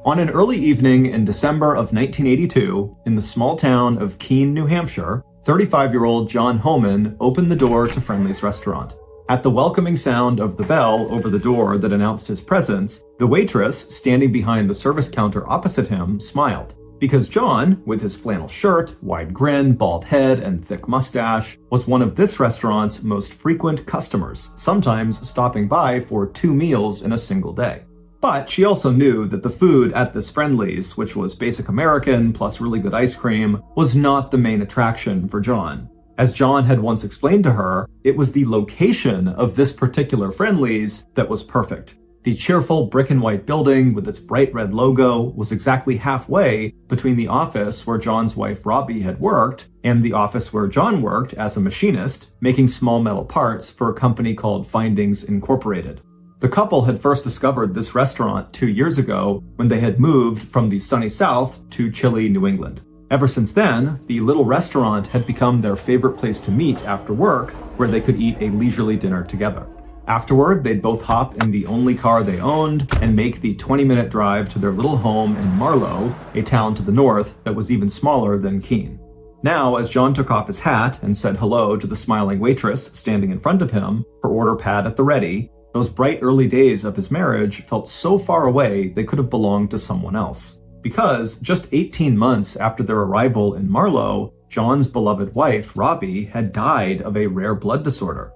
On an early evening in December of 1982, in the small town of Keene, New Hampshire, 35-year-old John Homan opened the door to Friendly's restaurant. At the welcoming sound of the bell over the door that announced his presence, the waitress, standing behind the service counter opposite him, smiled. Because John, with his flannel shirt, wide grin, bald head, and thick mustache, was one of this restaurant's most frequent customers, sometimes stopping by for 2 meals in a single day. But she also knew that the food at this Friendly's, which was basic American plus really good ice cream, was not the main attraction for John. As John had once explained to her, it was the location of this particular Friendly's that was perfect. The cheerful brick and white building with its bright red logo was exactly halfway between the office where John's wife Robbie had worked and the office where John worked as a machinist, making small metal parts for a company called Findings Incorporated. The couple had first discovered this restaurant 2 years ago when they had moved from the sunny South to chilly New England. Ever since then, the little restaurant had become their favorite place to meet after work, where they could eat a leisurely dinner together. Afterward, they'd both hop in the only car they owned and make the 20-minute drive to their little home in Marlow, a town to the north that was even smaller than Keene. Now, as John took off his hat and said hello to the smiling waitress standing in front of him, her order pad at the ready, those bright early days of his marriage felt so far away they could have belonged to someone else. Because just 18 months after their arrival in Marlow, John's beloved wife, Robbie, had died of a rare blood disorder.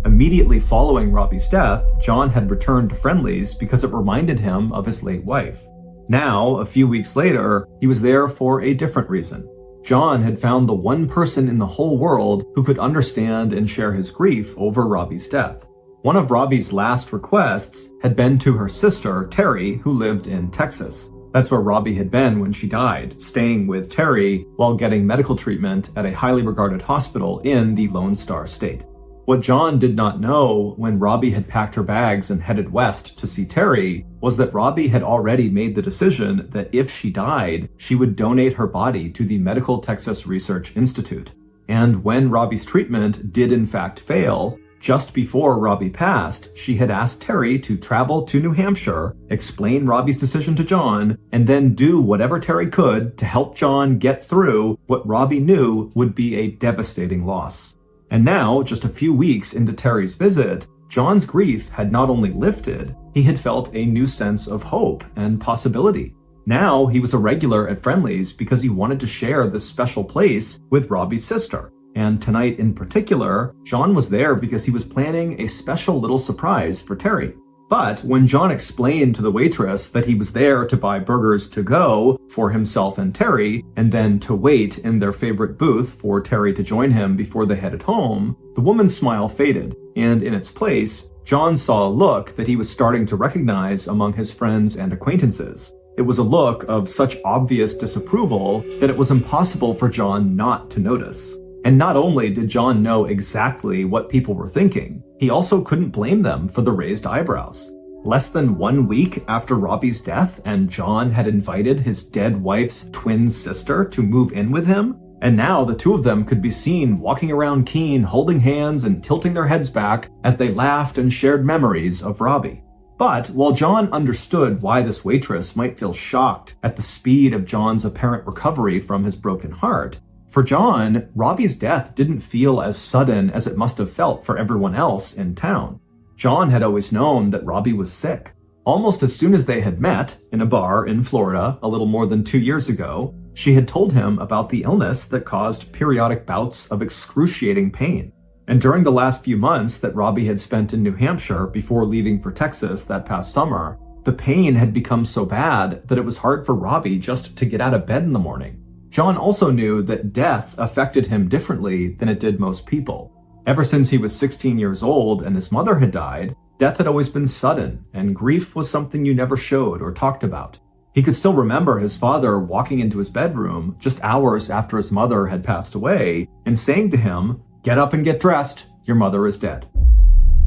Immediately following Robbie's death, John had returned to Friendly's because it reminded him of his late wife. Now, a few weeks later, he was there for a different reason. John had found the one person in the whole world who could understand and share his grief over Robbie's death. One of Robbie's last requests had been to her sister, Terry, who lived in Texas. That's where Robbie had been when she died, staying with Terry while getting medical treatment at a highly regarded hospital in the Lone Star State. What John did not know when Robbie had packed her bags and headed west to see Terry was that Robbie had already made the decision that if she died, she would donate her body to the Medical Texas Research Institute. And when Robbie's treatment did in fact fail, just before Robbie passed, she had asked Terry to travel to New Hampshire, explain Robbie's decision to John, and then do whatever Terry could to help John get through what Robbie knew would be a devastating loss. And now, just a few weeks into Terry's visit, John's grief had not only lifted, he had felt a new sense of hope and possibility. Now, he was a regular at Friendly's because he wanted to share this special place with Robbie's sister. And tonight in particular, John was there because he was planning a special little surprise for Terry. But when John explained to the waitress that he was there to buy burgers to go for himself and Terry, and then to wait in their favorite booth for Terry to join him before they headed home, the woman's smile faded, and in its place, John saw a look that he was starting to recognize among his friends and acquaintances. It was a look of such obvious disapproval that it was impossible for John not to notice. And not only did John know exactly what people were thinking, he also couldn't blame them for the raised eyebrows. Less than 1 week after Robbie's death, and John had invited his dead wife's twin sister to move in with him, and now the two of them could be seen walking around Keene holding hands and tilting their heads back as they laughed and shared memories of Robbie. But while John understood why this waitress might feel shocked at the speed of John's apparent recovery from his broken heart, for John, Robbie's death didn't feel as sudden as it must have felt for everyone else in town. John had always known that Robbie was sick. Almost as soon as they had met in a bar in Florida a little more than 2 years ago, she had told him about the illness that caused periodic bouts of excruciating pain. And during the last few months that Robbie had spent in New Hampshire before leaving for Texas that past summer, the pain had become so bad that it was hard for Robbie just to get out of bed in the morning. John also knew that death affected him differently than it did most people. Ever since he was 16 years old and his mother had died, death had always been sudden, and grief was something you never showed or talked about. He could still remember his father walking into his bedroom just hours after his mother had passed away and saying to him, "Get up and get dressed, your mother is dead."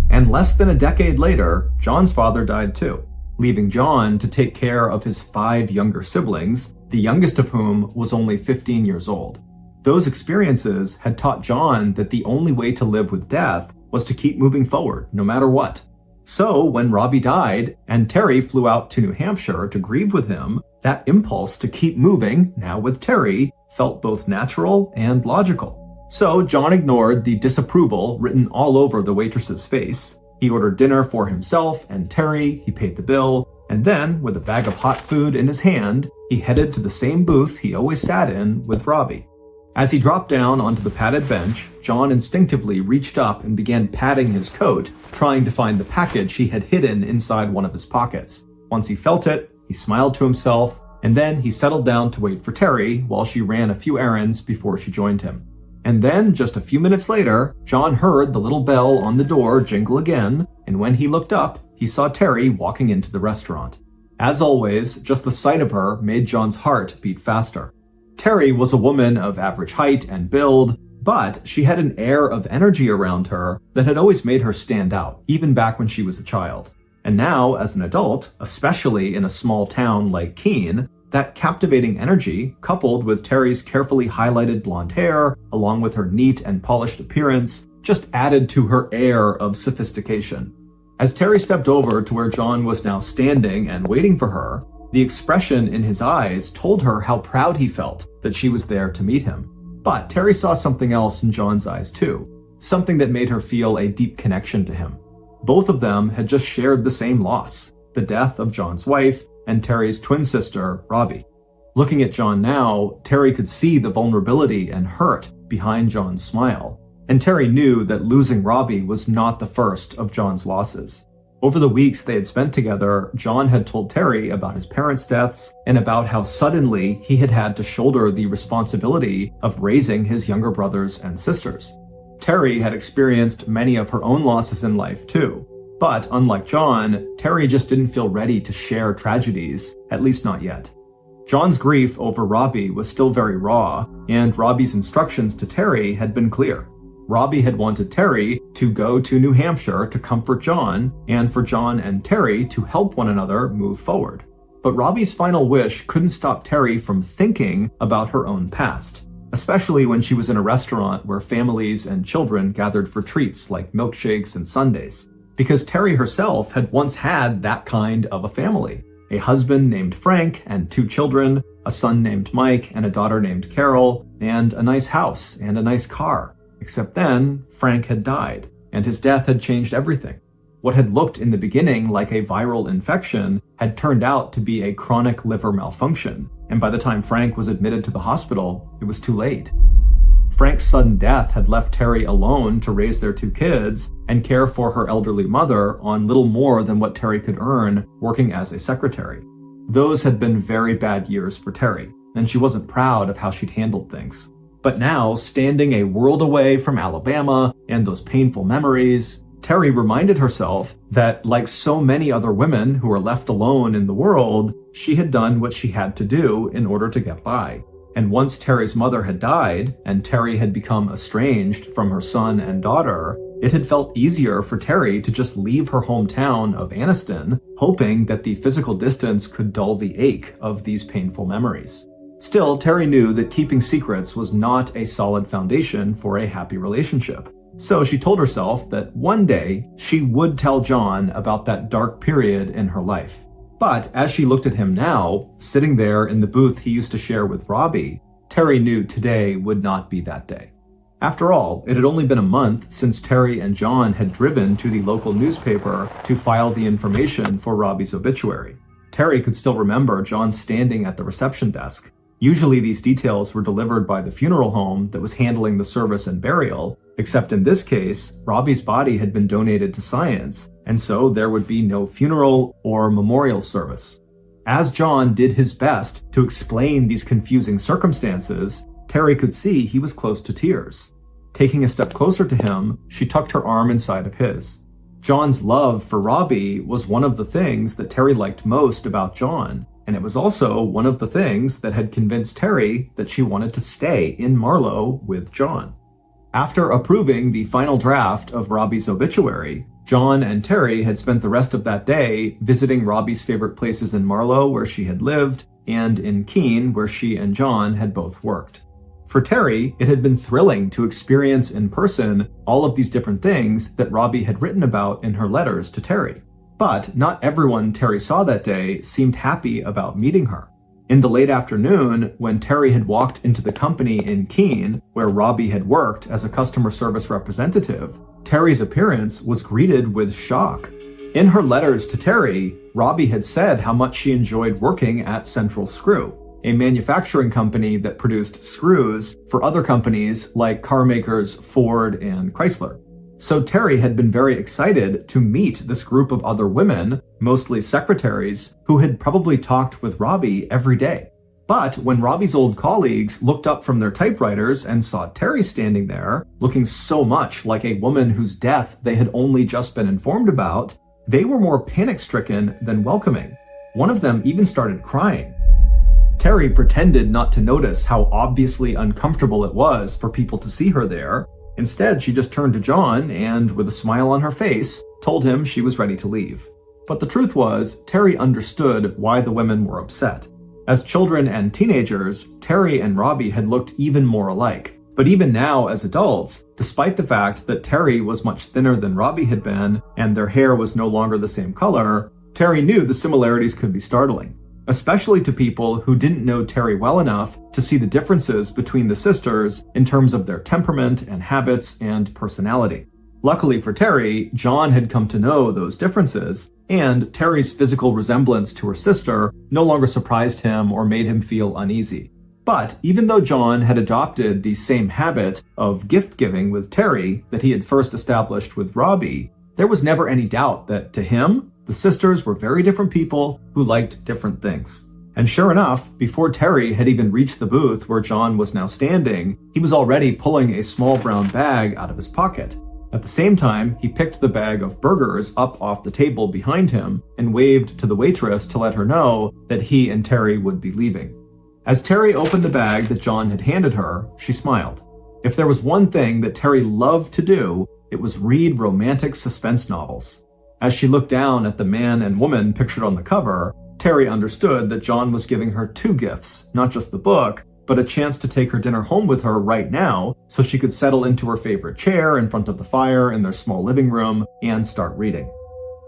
And less than a decade later, John's father died too, leaving John to take care of his 5 younger siblings, the youngest of whom was only 15 years old. Those experiences had taught John that the only way to live with death was to keep moving forward, no matter what. So when Robbie died and Terry flew out to New Hampshire to grieve with him, that impulse to keep moving, now with Terry, felt both natural and logical. So John ignored the disapproval written all over the waitress's face. He ordered dinner for himself and Terry, he paid the bill, and then, with a bag of hot food in his hand, he headed to the same booth he always sat in with Robbie. As he dropped down onto the padded bench, John instinctively reached up and began patting his coat, trying to find the package he had hidden inside one of his pockets. Once he felt it, he smiled to himself, and then he settled down to wait for Terry while she ran a few errands before she joined him. And then, just a few minutes later, John heard the little bell on the door jingle again, and when he looked up, he saw Terry walking into the restaurant. As always, just the sight of her made John's heart beat faster. Terry was a woman of average height and build, but she had an air of energy around her that had always made her stand out, even back when she was a child. And now, as an adult, especially in a small town like Keene, that captivating energy, coupled with Terry's carefully highlighted blonde hair, along with her neat and polished appearance, just added to her air of sophistication. As Terry stepped over to where John was now standing and waiting for her, the expression in his eyes told her how proud he felt that she was there to meet him. But Terry saw something else in John's eyes too, something that made her feel a deep connection to him. Both of them had just shared the same loss, the death of John's wife and Terry's twin sister, Robbie. Looking at John now, Terry could see the vulnerability and hurt behind John's smile. And Terry knew that losing Robbie was not the first of John's losses. Over the weeks they had spent together, John had told Terry about his parents' deaths and about how suddenly he had to shoulder the responsibility of raising his younger brothers and sisters. Terry had experienced many of her own losses in life too. But unlike John, Terry just didn't feel ready to share tragedies, at least not yet. John's grief over Robbie was still very raw, and Robbie's instructions to Terry had been clear. Robbie had wanted Terry to go to New Hampshire to comfort John, and for John and Terry to help one another move forward. But Robbie's final wish couldn't stop Terry from thinking about her own past, especially when she was in a restaurant where families and children gathered for treats like milkshakes and sundaes. Because Terry herself had once had that kind of a family. A husband named Frank and 2 children, a son named Mike and a daughter named Carol, and a nice house and a nice car. Except then, Frank had died, and his death had changed everything. What had looked in the beginning like a viral infection had turned out to be a chronic liver malfunction, and by the time Frank was admitted to the hospital, it was too late. Frank's sudden death had left Terry alone to raise their 2 kids and care for her elderly mother on little more than what Terry could earn working as a secretary. Those had been very bad years for Terry, and she wasn't proud of how she'd handled things. But now, standing a world away from Alabama and those painful memories, Terry reminded herself that, like so many other women who were left alone in the world, she had done what she had to do in order to get by. And once Terry's mother had died, and Terry had become estranged from her son and daughter, it had felt easier for Terry to just leave her hometown of Anniston, hoping that the physical distance could dull the ache of these painful memories. Still, Terry knew that keeping secrets was not a solid foundation for a happy relationship. So she told herself that one day she would tell John about that dark period in her life. But as she looked at him now, sitting there in the booth he used to share with Robbie, Terry knew today would not be that day. After all, it had only been a month since Terry and John had driven to the local newspaper to file the information for Robbie's obituary. Terry could still remember John standing at the reception desk. Usually these details were delivered by the funeral home that was handling the service and burial, except in this case, Robbie's body had been donated to science, and so there would be no funeral or memorial service. As John did his best to explain these confusing circumstances, Terry could see he was close to tears. Taking a step closer to him, she tucked her arm inside of his. John's love for Robbie was one of the things that Terry liked most about John, and it was also one of the things that had convinced Terry that she wanted to stay in Marlow with John. After approving the final draft of Robbie's obituary, John and Terry had spent the rest of that day visiting Robbie's favorite places in Marlow where she had lived, and in Keene where she and John had both worked. For Terry, it had been thrilling to experience in person all of these different things that Robbie had written about in her letters to Terry. But not everyone Terry saw that day seemed happy about meeting her. In the late afternoon, when Terry had walked into the company in Keene, where Robbie had worked as a customer service representative, Terry's appearance was greeted with shock. In her letters to Terry, Robbie had said how much she enjoyed working at Central Screw, a manufacturing company that produced screws for other companies like car makers Ford and Chrysler. So Terry had been very excited to meet this group of other women, mostly secretaries, who had probably talked with Robbie every day. But when Robbie's old colleagues looked up from their typewriters and saw Terry standing there, looking so much like a woman whose death they had only just been informed about, they were more panic-stricken than welcoming. One of them even started crying. Terry pretended not to notice how obviously uncomfortable it was for people to see her there. Instead, she just turned to John and, with a smile on her face, told him she was ready to leave. But the truth was, Terry understood why the women were upset. As children and teenagers, Terry and Robbie had looked even more alike. But even now, as adults, despite the fact that Terry was much thinner than Robbie had been, and their hair was no longer the same color, Terry knew the similarities could be startling, especially to people who didn't know Terry well enough to see the differences between the sisters in terms of their temperament and habits and personality. Luckily for Terry, John had come to know those differences, and Terry's physical resemblance to her sister no longer surprised him or made him feel uneasy. But even though John had adopted the same habit of gift-giving with Terry that he had first established with Robbie, there was never any doubt that, to him, the sisters were very different people who liked different things. And sure enough, before Terry had even reached the booth where John was now standing, he was already pulling a small brown bag out of his pocket. At the same time, he picked the bag of burgers up off the table behind him and waved to the waitress to let her know that he and Terry would be leaving. As Terry opened the bag that John had handed her, she smiled. If there was one thing that Terry loved to do, it was read romantic suspense novels. As she looked down at the man and woman pictured on the cover, Terry understood that John was giving her two gifts, not just the book, but a chance to take her dinner home with her right now so she could settle into her favorite chair in front of the fire in their small living room and start reading.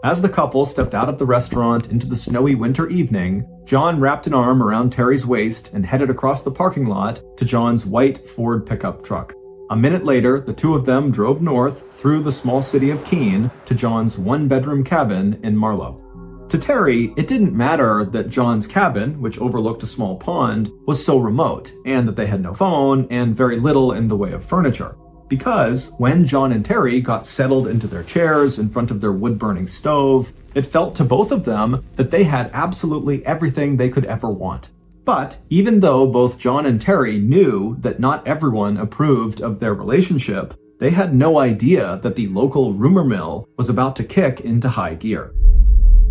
As the couple stepped out of the restaurant into the snowy winter evening, John wrapped an arm around Terry's waist and headed across the parking lot to John's white Ford pickup truck. A minute later, the two of them drove north through the small city of Keene to John's one-bedroom cabin in Marlow. To Terry, it didn't matter that John's cabin, which overlooked a small pond, was so remote, and that they had no phone and very little in the way of furniture. Because when John and Terry got settled into their chairs in front of their wood-burning stove, it felt to both of them that they had absolutely everything they could ever want. But even though both John and Terry knew that not everyone approved of their relationship, they had no idea that the local rumor mill was about to kick into high gear.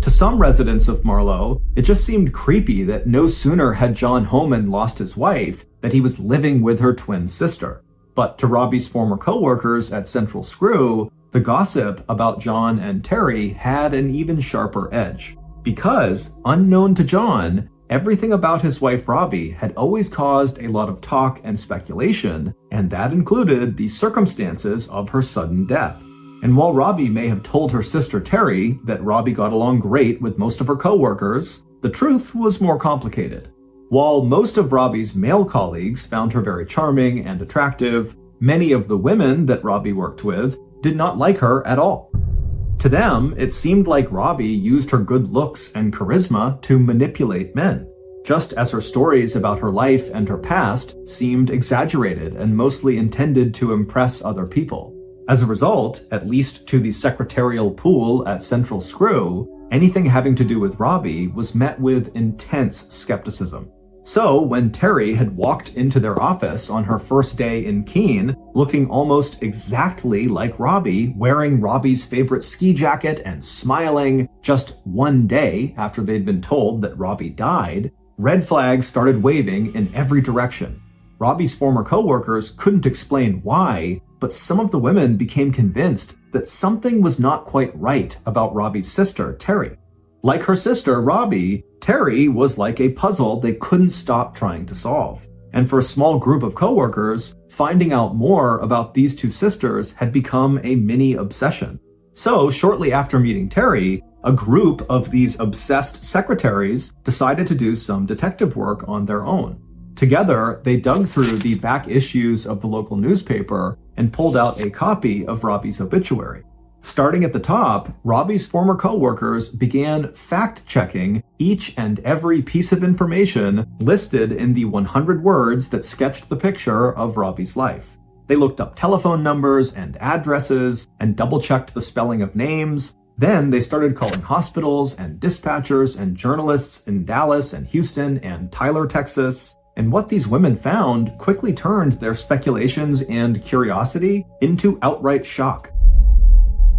To some residents of Marlow, it just seemed creepy that no sooner had John Homan lost his wife that he was living with her twin sister. But to Robbie's former co-workers at Central Screw, the gossip about John and Terry had an even sharper edge. Because, unknown to John, everything about his wife Robbie had always caused a lot of talk and speculation, and that included the circumstances of her sudden death. And while Robbie may have told her sister Terry that Robbie got along great with most of her co-workers, the truth was more complicated. While most of Robbie's male colleagues found her very charming and attractive, many of the women that Robbie worked with did not like her at all. To them, it seemed like Robbie used her good looks and charisma to manipulate men, just as her stories about her life and her past seemed exaggerated and mostly intended to impress other people. As a result, at least to the secretarial pool at Central Screw, anything having to do with Robbie was met with intense skepticism. So, when Terry had walked into their office on her first day in Keene, looking almost exactly like Robbie, wearing Robbie's favorite ski jacket and smiling just one day after they'd been told that Robbie died, red flags started waving in every direction. Robbie's former co-workers couldn't explain why, but some of the women became convinced that something was not quite right about Robbie's sister, Terry. Like her sister, Robbie, Terry was like a puzzle they couldn't stop trying to solve. And for a small group of coworkers, finding out more about these two sisters had become a mini obsession. So, shortly after meeting Terry, a group of these obsessed secretaries decided to do some detective work on their own. Together, they dug through the back issues of the local newspaper and pulled out a copy of Robbie's obituary. Starting at the top, Robbie's former coworkers began fact-checking each and every piece of information listed in the 100 words that sketched the picture of Robbie's life. They looked up telephone numbers and addresses and double-checked the spelling of names. Then they started calling hospitals and dispatchers and journalists in Dallas and Houston and Tyler, Texas. And what these women found quickly turned their speculations and curiosity into outright shock.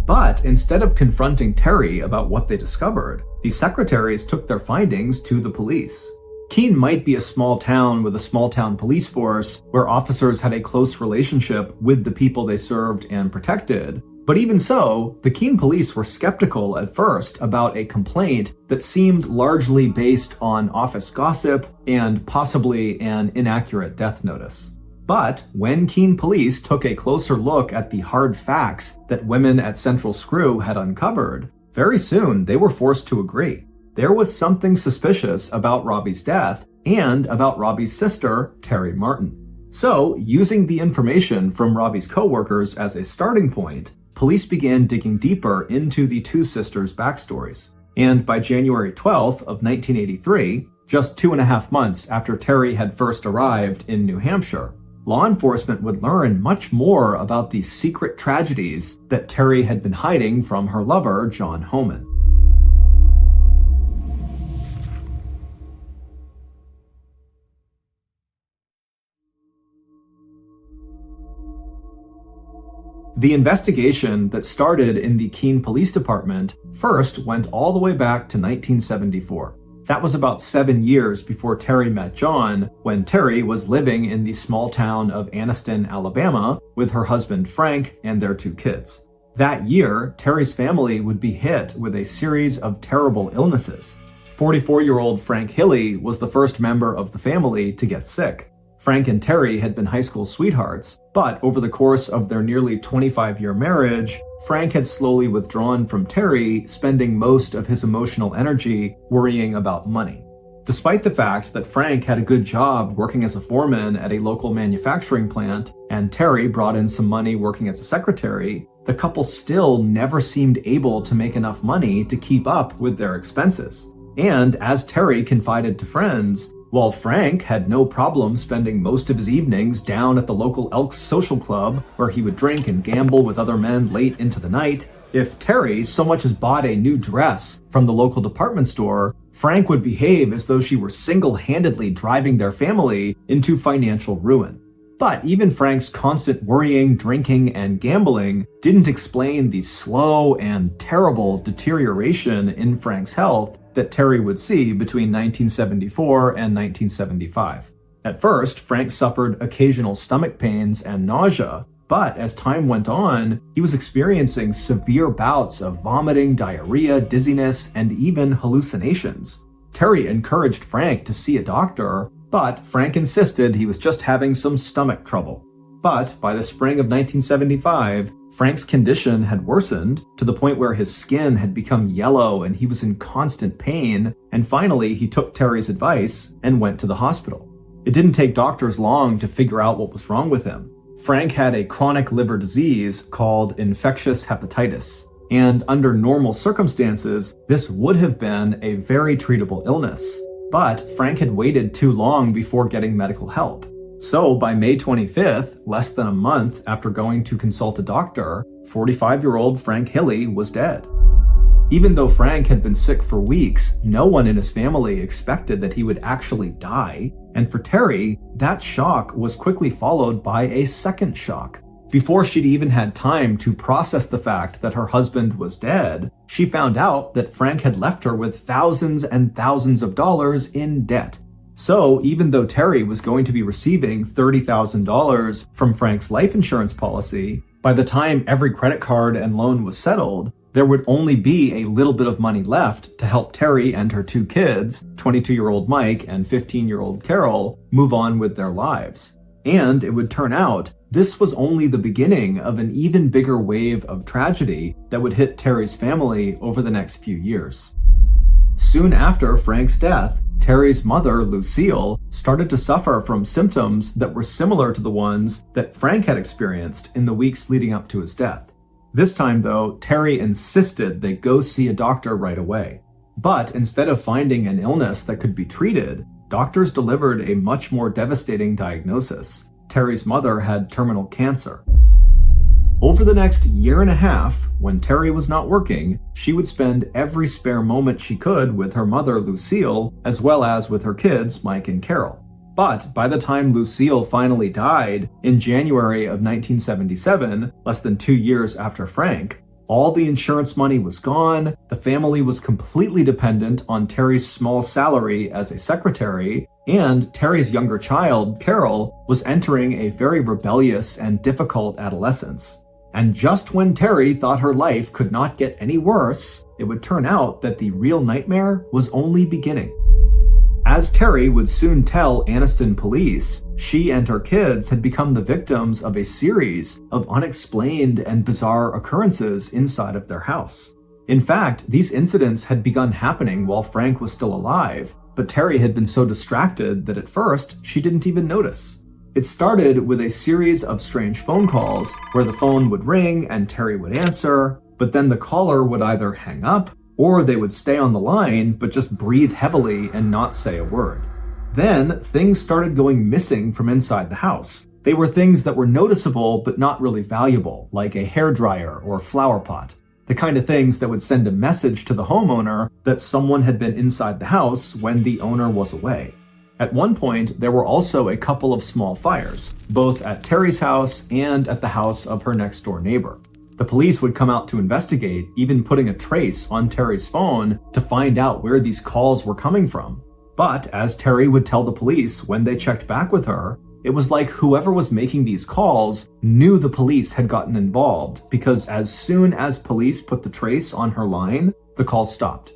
But instead of confronting Terry about what they discovered, the secretaries took their findings to the police. Keene might be a small town with a small town police force where officers had a close relationship with the people they served and protected, but even so, the Keene police were skeptical at first about a complaint that seemed largely based on office gossip and possibly an inaccurate death notice. But when Keene police took a closer look at the hard facts that women at Central Screw had uncovered, very soon they were forced to agree. There was something suspicious about Robbie's death and about Robbie's sister, Terry Martin. So, using the information from Robbie's coworkers as a starting point, police began digging deeper into the two sisters' backstories. And by January 12th of 1983, just 2.5 months after Terry had first arrived in New Hampshire, law enforcement would learn much more about the secret tragedies that Terry had been hiding from her lover, John Homan. The investigation that started in the Keene Police Department first went all the way back to 1974. That was about 7 years before Terry met John, when Terry was living in the small town of Anniston, Alabama, with her husband Frank and their 2 kids. That year, Terry's family would be hit with a series of terrible illnesses. 44-year-old Frank Hilly was the first member of the family to get sick. Frank and Terry had been high school sweethearts, but over the course of their nearly 25-year marriage, Frank had slowly withdrawn from Terry, spending most of his emotional energy worrying about money. Despite the fact that Frank had a good job working as a foreman at a local manufacturing plant, and Terry brought in some money working as a secretary, the couple still never seemed able to make enough money to keep up with their expenses. And as Terry confided to friends, while Frank had no problem spending most of his evenings down at the local Elks Social Club, where he would drink and gamble with other men late into the night, if Terry so much as bought a new dress from the local department store, Frank would behave as though she were single-handedly driving their family into financial ruin. But even Frank's constant worrying, drinking, and gambling didn't explain the slow and terrible deterioration in Frank's health that Terry would see between 1974 and 1975. At first, Frank suffered occasional stomach pains and nausea, but as time went on, he was experiencing severe bouts of vomiting, diarrhea, dizziness, and even hallucinations. Terry encouraged Frank to see a doctor, but Frank insisted he was just having some stomach trouble. But by the spring of 1975, Frank's condition had worsened to the point where his skin had become yellow and he was in constant pain, and finally he took Terry's advice and went to the hospital. It didn't take doctors long to figure out what was wrong with him. Frank had a chronic liver disease called infectious hepatitis, and under normal circumstances, this would have been a very treatable illness. But Frank had waited too long before getting medical help. So by May 25th, less than a month after going to consult a doctor, 45-year-old Frank Hilly was dead. Even though Frank had been sick for weeks, no one in his family expected that he would actually die. And for Terry, that shock was quickly followed by a second shock. Before she'd even had time to process the fact that her husband was dead, she found out that Frank had left her with thousands and thousands of dollars in debt. So even though Terry was going to be receiving $30,000 from Frank's life insurance policy, by the time every credit card and loan was settled, there would only be a little bit of money left to help Terry and her two kids, 22-year-old Mike and 15-year-old Carol, move on with their lives. And it would turn out this was only the beginning of an even bigger wave of tragedy that would hit Terry's family over the next few years. Soon after Frank's death, Terry's mother, Lucille, started to suffer from symptoms that were similar to the ones that Frank had experienced in the weeks leading up to his death. This time, though, Terry insisted they go see a doctor right away. But instead of finding an illness that could be treated, doctors delivered a much more devastating diagnosis. Terry's mother had terminal cancer. Over the next year and a half, when Terry was not working, she would spend every spare moment she could with her mother, Lucille, as well as with her kids, Mike and Carol. But by the time Lucille finally died in January of 1977, less than 2 years after Frank, all the insurance money was gone, the family was completely dependent on Terry's small salary as a secretary, and Terry's younger child, Carol, was entering a very rebellious and difficult adolescence. And just when Terry thought her life could not get any worse, it would turn out that the real nightmare was only beginning. As Terry would soon tell Anniston police, she and her kids had become the victims of a series of unexplained and bizarre occurrences inside of their house. In fact, these incidents had begun happening while Frank was still alive, but Terry had been so distracted that at first she didn't even notice. It started with a series of strange phone calls where the phone would ring and Terry would answer, but then the caller would either hang up or they would stay on the line but just breathe heavily and not say a word. Then things started going missing from inside the house. They were things that were noticeable but not really valuable, like a hairdryer or flower pot. The kind of things that would send a message to the homeowner that someone had been inside the house when the owner was away. At one point, there were also a couple of small fires, both at Terry's house and at the house of her next-door neighbor. The police would come out to investigate, even putting a trace on Terry's phone to find out where these calls were coming from. But as Terry would tell the police when they checked back with her, it was like whoever was making these calls knew the police had gotten involved, because as soon as police put the trace on her line, the call stopped.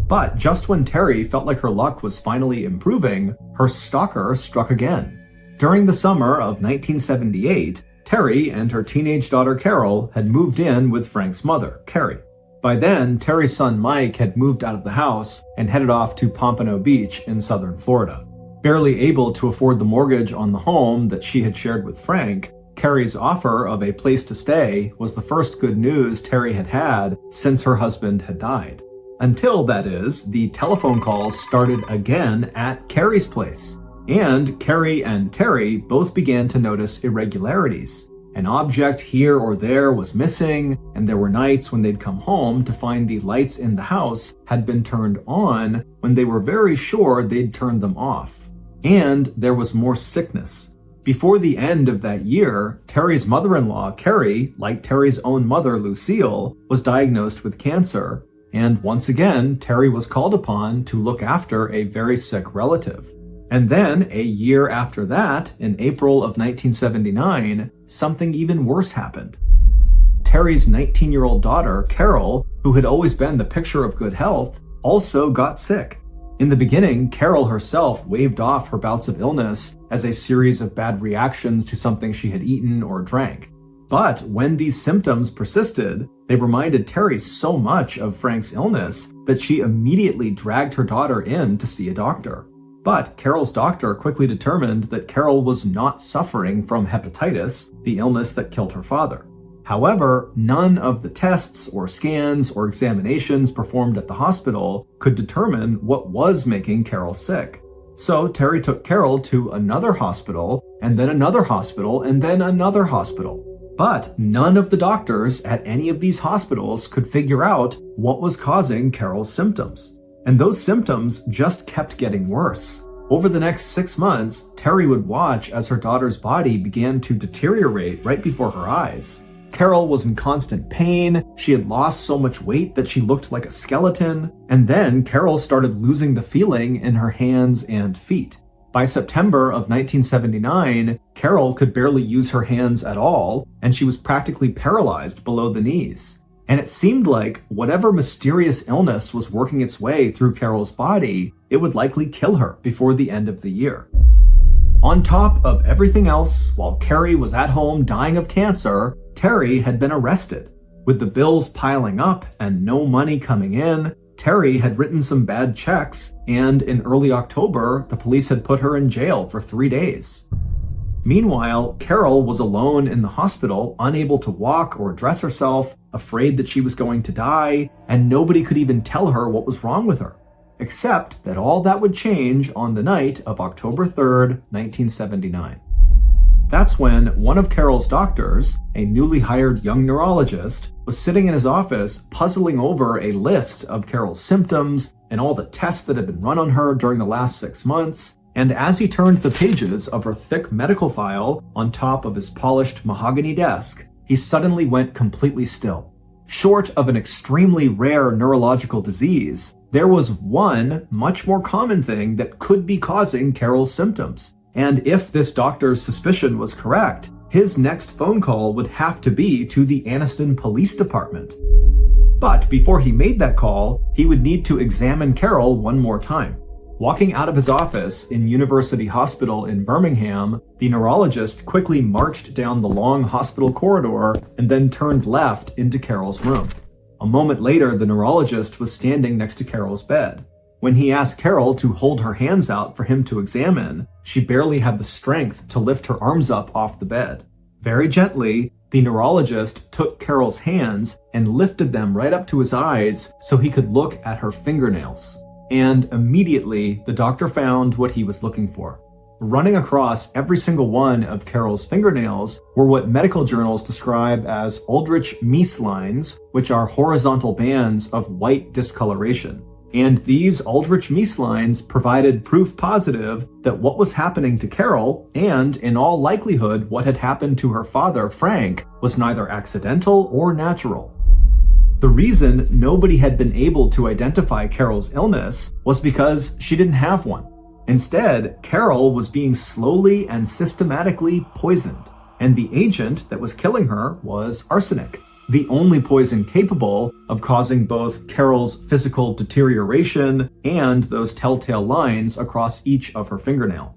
But just when Terry felt like her luck was finally improving, her stalker struck again. During the summer of 1978, Terry and her teenage daughter Carol had moved in with Frank's mother, Carrie. By then, Terry's son Mike had moved out of the house and headed off to Pompano Beach in southern Florida. Barely able to afford the mortgage on the home that she had shared with Frank, Carrie's offer of a place to stay was the first good news Terry had had since her husband had died. Until, that is, the telephone calls started again at Carrie's place. And Carrie and Terry both began to notice irregularities. An object here or there was missing, and there were nights when they'd come home to find the lights in the house had been turned on when they were very sure they'd turned them off. And there was more sickness. Before the end of that year, Terry's mother-in-law, Carrie, like Terry's own mother, Lucille, was diagnosed with cancer. And once again, Terry was called upon to look after a very sick relative. And then, a year after that, in April of 1979, something even worse happened. Terry's 19-year-old daughter, Carol, who had always been the picture of good health, also got sick. In the beginning, Carol herself waved off her bouts of illness as a series of bad reactions to something she had eaten or drank. But when these symptoms persisted, they reminded Terry so much of Frank's illness that she immediately dragged her daughter in to see a doctor. But Carol's doctor quickly determined that Carol was not suffering from hepatitis, the illness that killed her father. However, none of the tests or scans or examinations performed at the hospital could determine what was making Carol sick. So Terry took Carol to another hospital, and then another hospital, and then another hospital. But none of the doctors at any of these hospitals could figure out what was causing Carol's symptoms. And those symptoms just kept getting worse. Over the next 6 months, Terry would watch as her daughter's body began to deteriorate right before her eyes. Carol was in constant pain, she had lost so much weight that she looked like a skeleton, and then Carol started losing the feeling in her hands and feet. By September of 1979, Carol could barely use her hands at all, and she was practically paralyzed below the knees. And it seemed like whatever mysterious illness was working its way through Carol's body, it would likely kill her before the end of the year. On top of everything else, while Carrie was at home dying of cancer, Terry had been arrested. With the bills piling up and no money coming in, Terry had written some bad checks, and in early October, the police had put her in jail for 3 days. Meanwhile, Carol was alone in the hospital, unable to walk or dress herself, afraid that she was going to die, and nobody could even tell her what was wrong with her. Except that all that would change on the night of October 3rd, 1979. That's when one of Carol's doctors, a newly hired young neurologist, was sitting in his office puzzling over a list of Carol's symptoms and all the tests that had been run on her during the last 6 months. And as he turned the pages of her thick medical file on top of his polished mahogany desk, he suddenly went completely still. Short of an extremely rare neurological disease, there was one much more common thing that could be causing Carol's symptoms. And if this doctor's suspicion was correct, his next phone call would have to be to the Anniston Police Department. But before he made that call, he would need to examine Carol one more time. Walking out of his office in University Hospital in Birmingham, the neurologist quickly marched down the long hospital corridor and then turned left into Carol's room. A moment later, the neurologist was standing next to Carol's bed. When he asked Carol to hold her hands out for him to examine, she barely had the strength to lift her arms up off the bed. Very gently, the neurologist took Carol's hands and lifted them right up to his eyes so he could look at her fingernails. And immediately, the doctor found what he was looking for. Running across every single one of Carol's fingernails were what medical journals describe as Aldrich-Meese lines, which are horizontal bands of white discoloration. And these Aldrich-Meese lines provided proof positive that what was happening to Carol, and in all likelihood what had happened to her father, Frank, was neither accidental or natural. The reason nobody had been able to identify Carol's illness was because she didn't have one. Instead, Carol was being slowly and systematically poisoned, and the agent that was killing her was arsenic, the only poison capable of causing both Carol's physical deterioration and those telltale lines across each of her fingernail.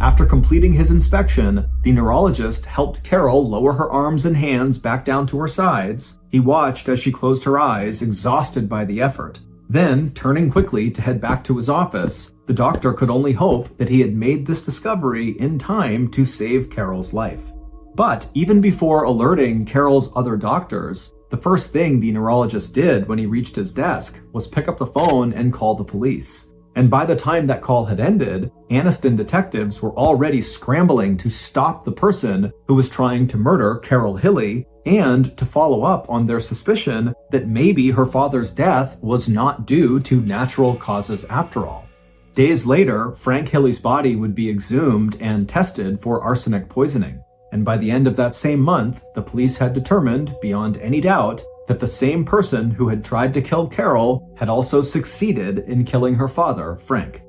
After completing his inspection, the neurologist helped Carol lower her arms and hands back down to her sides. He watched as she closed her eyes, exhausted by the effort. Then, turning quickly to head back to his office, the doctor could only hope that he had made this discovery in time to save Carol's life. But even before alerting Carol's other doctors, the first thing the neurologist did when he reached his desk was pick up the phone and call the police. And by the time that call had ended, Anniston detectives were already scrambling to stop the person who was trying to murder Carol Hilley and to follow up on their suspicion that maybe her father's death was not due to natural causes after all. Days later, Frank Hilley's body would be exhumed and tested for arsenic poisoning. And by the end of that same month, the police had determined, beyond any doubt, that the same person who had tried to kill Carol had also succeeded in killing her father, Frank.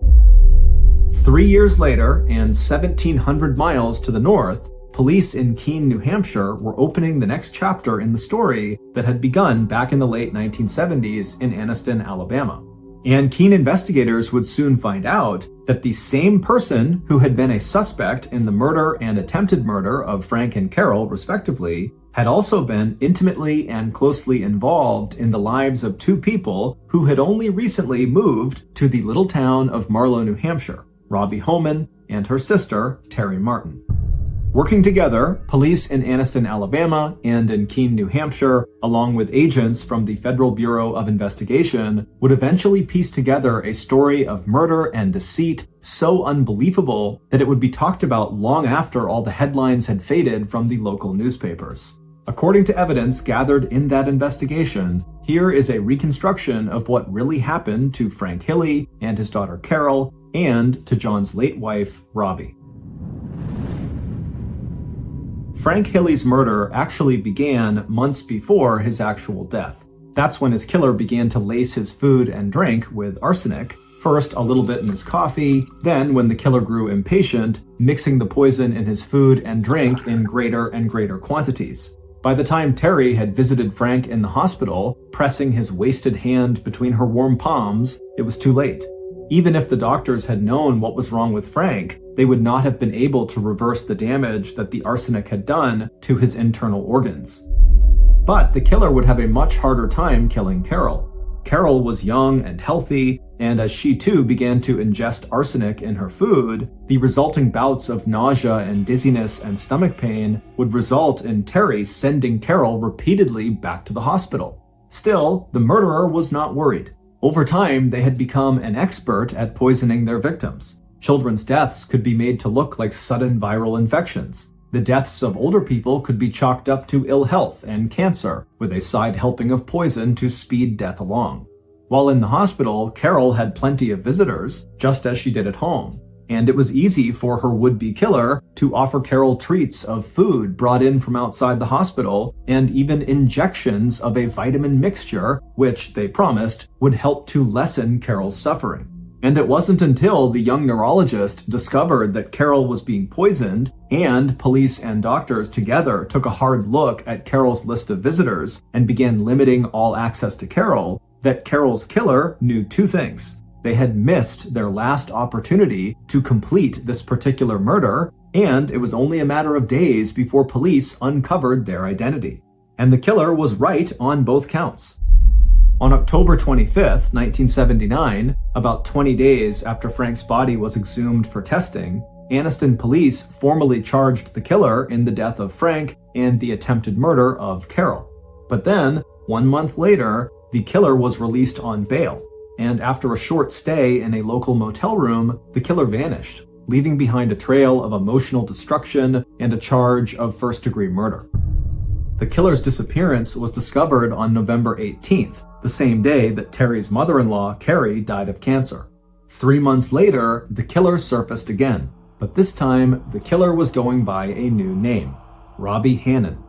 3 years later, and 1,700 miles to the north, police in Keene, New Hampshire were opening the next chapter in the story that had begun back in the late 1970s in Anniston, Alabama. And Keene investigators would soon find out that the same person who had been a suspect in the murder and attempted murder of Frank and Carol, respectively, had also been intimately and closely involved in the lives of two people who had only recently moved to the little town of Marlow, New Hampshire, Robbie Homan and her sister, Terry Martin. Working together, police in Anniston, Alabama and in Keene, New Hampshire, along with agents from the Federal Bureau of Investigation, would eventually piece together a story of murder and deceit so unbelievable that it would be talked about long after all the headlines had faded from the local newspapers. According to evidence gathered in that investigation, here is a reconstruction of what really happened to Frank Hilley and his daughter Carol, and to John's late wife, Robbie. Frank Hilley's murder actually began months before his actual death. That's when his killer began to lace his food and drink with arsenic, first a little bit in his coffee, then when the killer grew impatient, mixing the poison in his food and drink in greater and greater quantities. By the time Terry had visited Frank in the hospital, pressing his wasted hand between her warm palms, it was too late. Even if the doctors had known what was wrong with Frank, they would not have been able to reverse the damage that the arsenic had done to his internal organs. But the killer would have a much harder time killing Carol. Carol was young and healthy, and as she too began to ingest arsenic in her food, the resulting bouts of nausea and dizziness and stomach pain would result in Terry sending Carol repeatedly back to the hospital. Still, the murderer was not worried. Over time, they had become an expert at poisoning their victims. Children's deaths could be made to look like sudden viral infections. The deaths of older people could be chalked up to ill health and cancer, with a side helping of poison to speed death along. While in the hospital, Carol had plenty of visitors, just as she did at home, and it was easy for her would-be killer to offer Carol treats of food brought in from outside the hospital, and even injections of a vitamin mixture, which, they promised, would help to lessen Carol's suffering. And it wasn't until the young neurologist discovered that Carol was being poisoned, and police and doctors together took a hard look at Carol's list of visitors and began limiting all access to Carol, that Carol's killer knew two things. They had missed their last opportunity to complete this particular murder, and it was only a matter of days before police uncovered their identity. And the killer was right on both counts. On October 25th, 1979, about 20 days after Frank's body was exhumed for testing, Anniston police formally charged the killer in the death of Frank and the attempted murder of Carol. But then, 1 month later, the killer was released on bail, and after a short stay in a local motel room, the killer vanished, leaving behind a trail of emotional destruction and a charge of first-degree murder. The killer's disappearance was discovered on November 18th, the same day that Terry's mother-in-law, Carrie, died of cancer. 3 months later, the killer surfaced again, but this time the killer was going by a new name, Robbie Hannon.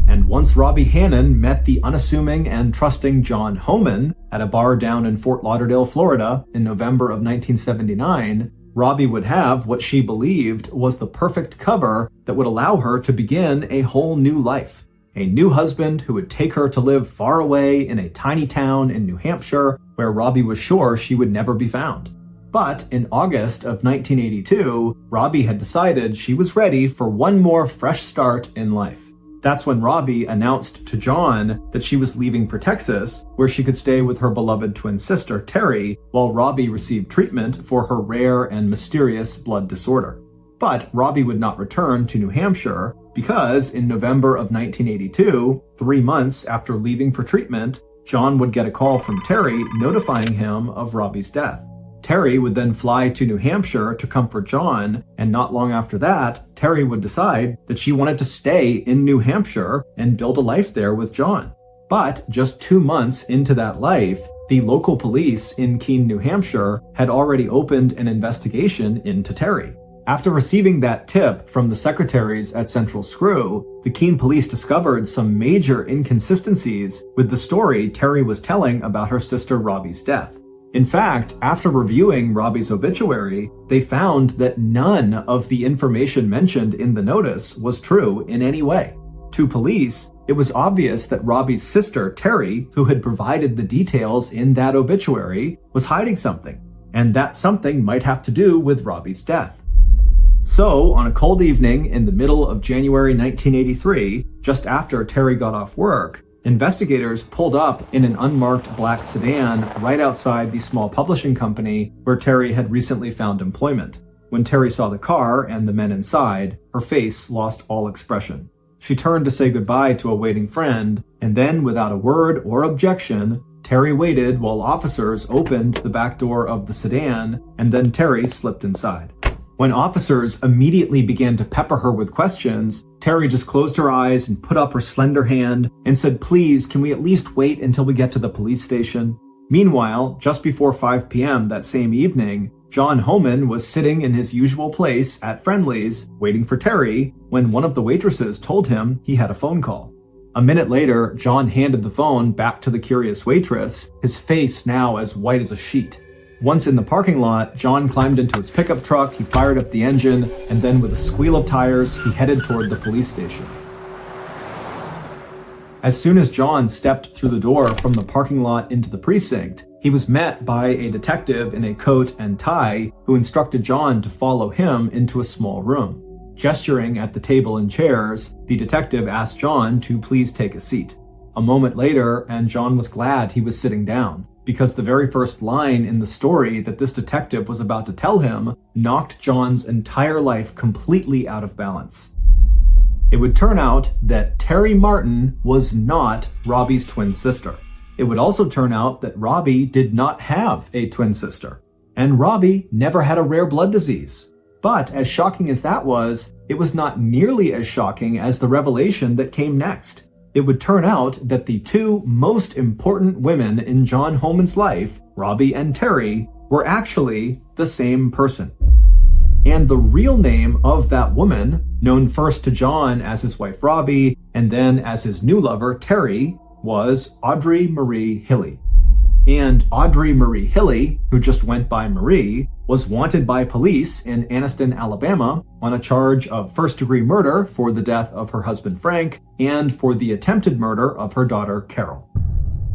And once Robbie Hannon met the unassuming and trusting John Homan at a bar down in Fort Lauderdale, Florida in November of 1979, Robbie would have what she believed was the perfect cover that would allow her to begin a whole new life. A new husband who would take her to live far away in a tiny town in New Hampshire where Robbie was sure she would never be found. But in August of 1982, Robbie had decided she was ready for one more fresh start in life. That's when Robbie announced to John that she was leaving for Texas, where she could stay with her beloved twin sister, Terry, while Robbie received treatment for her rare and mysterious blood disorder. But Robbie would not return to New Hampshire because in November of 1982, 3 months after leaving for treatment, John would get a call from Terry notifying him of Robbie's death. Terry would then fly to New Hampshire to comfort John, and not long after that, Terry would decide that she wanted to stay in New Hampshire and build a life there with John. But just 2 months into that life, the local police in Keene, New Hampshire had already opened an investigation into Terry. After receiving that tip from the secretaries at Central Screw, the Keene police discovered some major inconsistencies with the story Terry was telling about her sister Robbie's death. In fact, after reviewing Robbie's obituary, they found that none of the information mentioned in the notice was true in any way. To police, it was obvious that Robbie's sister, Terry, who had provided the details in that obituary, was hiding something, and that something might have to do with Robbie's death. So, on a cold evening in the middle of January 1983, just after Terry got off work, investigators pulled up in an unmarked black sedan right outside the small publishing company where Terry had recently found employment. When Terry saw the car and the men inside, her face lost all expression. She turned to say goodbye to a waiting friend, and then, without a word or objection, Terry waited while officers opened the back door of the sedan, and then Terry slipped inside. When officers immediately began to pepper her with questions, Terry just closed her eyes and put up her slender hand and said, "Please, can we at least wait until we get to the police station?" Meanwhile, just before 5 p.m. that same evening, John Homan was sitting in his usual place at Friendly's, waiting for Terry, when one of the waitresses told him he had a phone call. A minute later, John handed the phone back to the curious waitress, his face now as white as a sheet. Once in the parking lot, John climbed into his pickup truck, he fired up the engine, and then with a squeal of tires, he headed toward the police station. As soon as John stepped through the door from the parking lot into the precinct, he was met by a detective in a coat and tie who instructed John to follow him into a small room. Gesturing at the table and chairs, the detective asked John to please take a seat. A moment later, and John was glad he was sitting down, because the very first line in the story that this detective was about to tell him knocked John's entire life completely out of balance. It would turn out that Terry Martin was not Robbie's twin sister. It would also turn out that Robbie did not have a twin sister, and Robbie never had a rare blood disease. But as shocking as that was, it was not nearly as shocking as the revelation that came next. It would turn out that the two most important women in John Holman's life, Robbie and Terry, were actually the same person. And the real name of that woman, known first to John as his wife Robbie, and then as his new lover Terry, was Audrey Marie Hilly. And Audrey Marie Hilly, who just went by Marie, was wanted by police in Anniston, Alabama, on a charge of first-degree murder for the death of her husband Frank and for the attempted murder of her daughter Carol.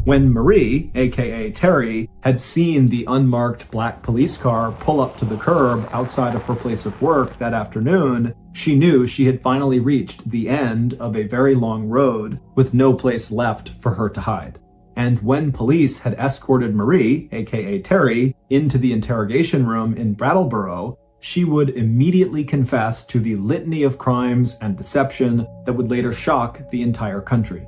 When Marie, aka Terry, had seen the unmarked black police car pull up to the curb outside of her place of work that afternoon, she knew she had finally reached the end of a very long road with no place left for her to hide. And when police had escorted Marie, aka Terry, into the interrogation room in Brattleboro, she would immediately confess to the litany of crimes and deception that would later shock the entire country.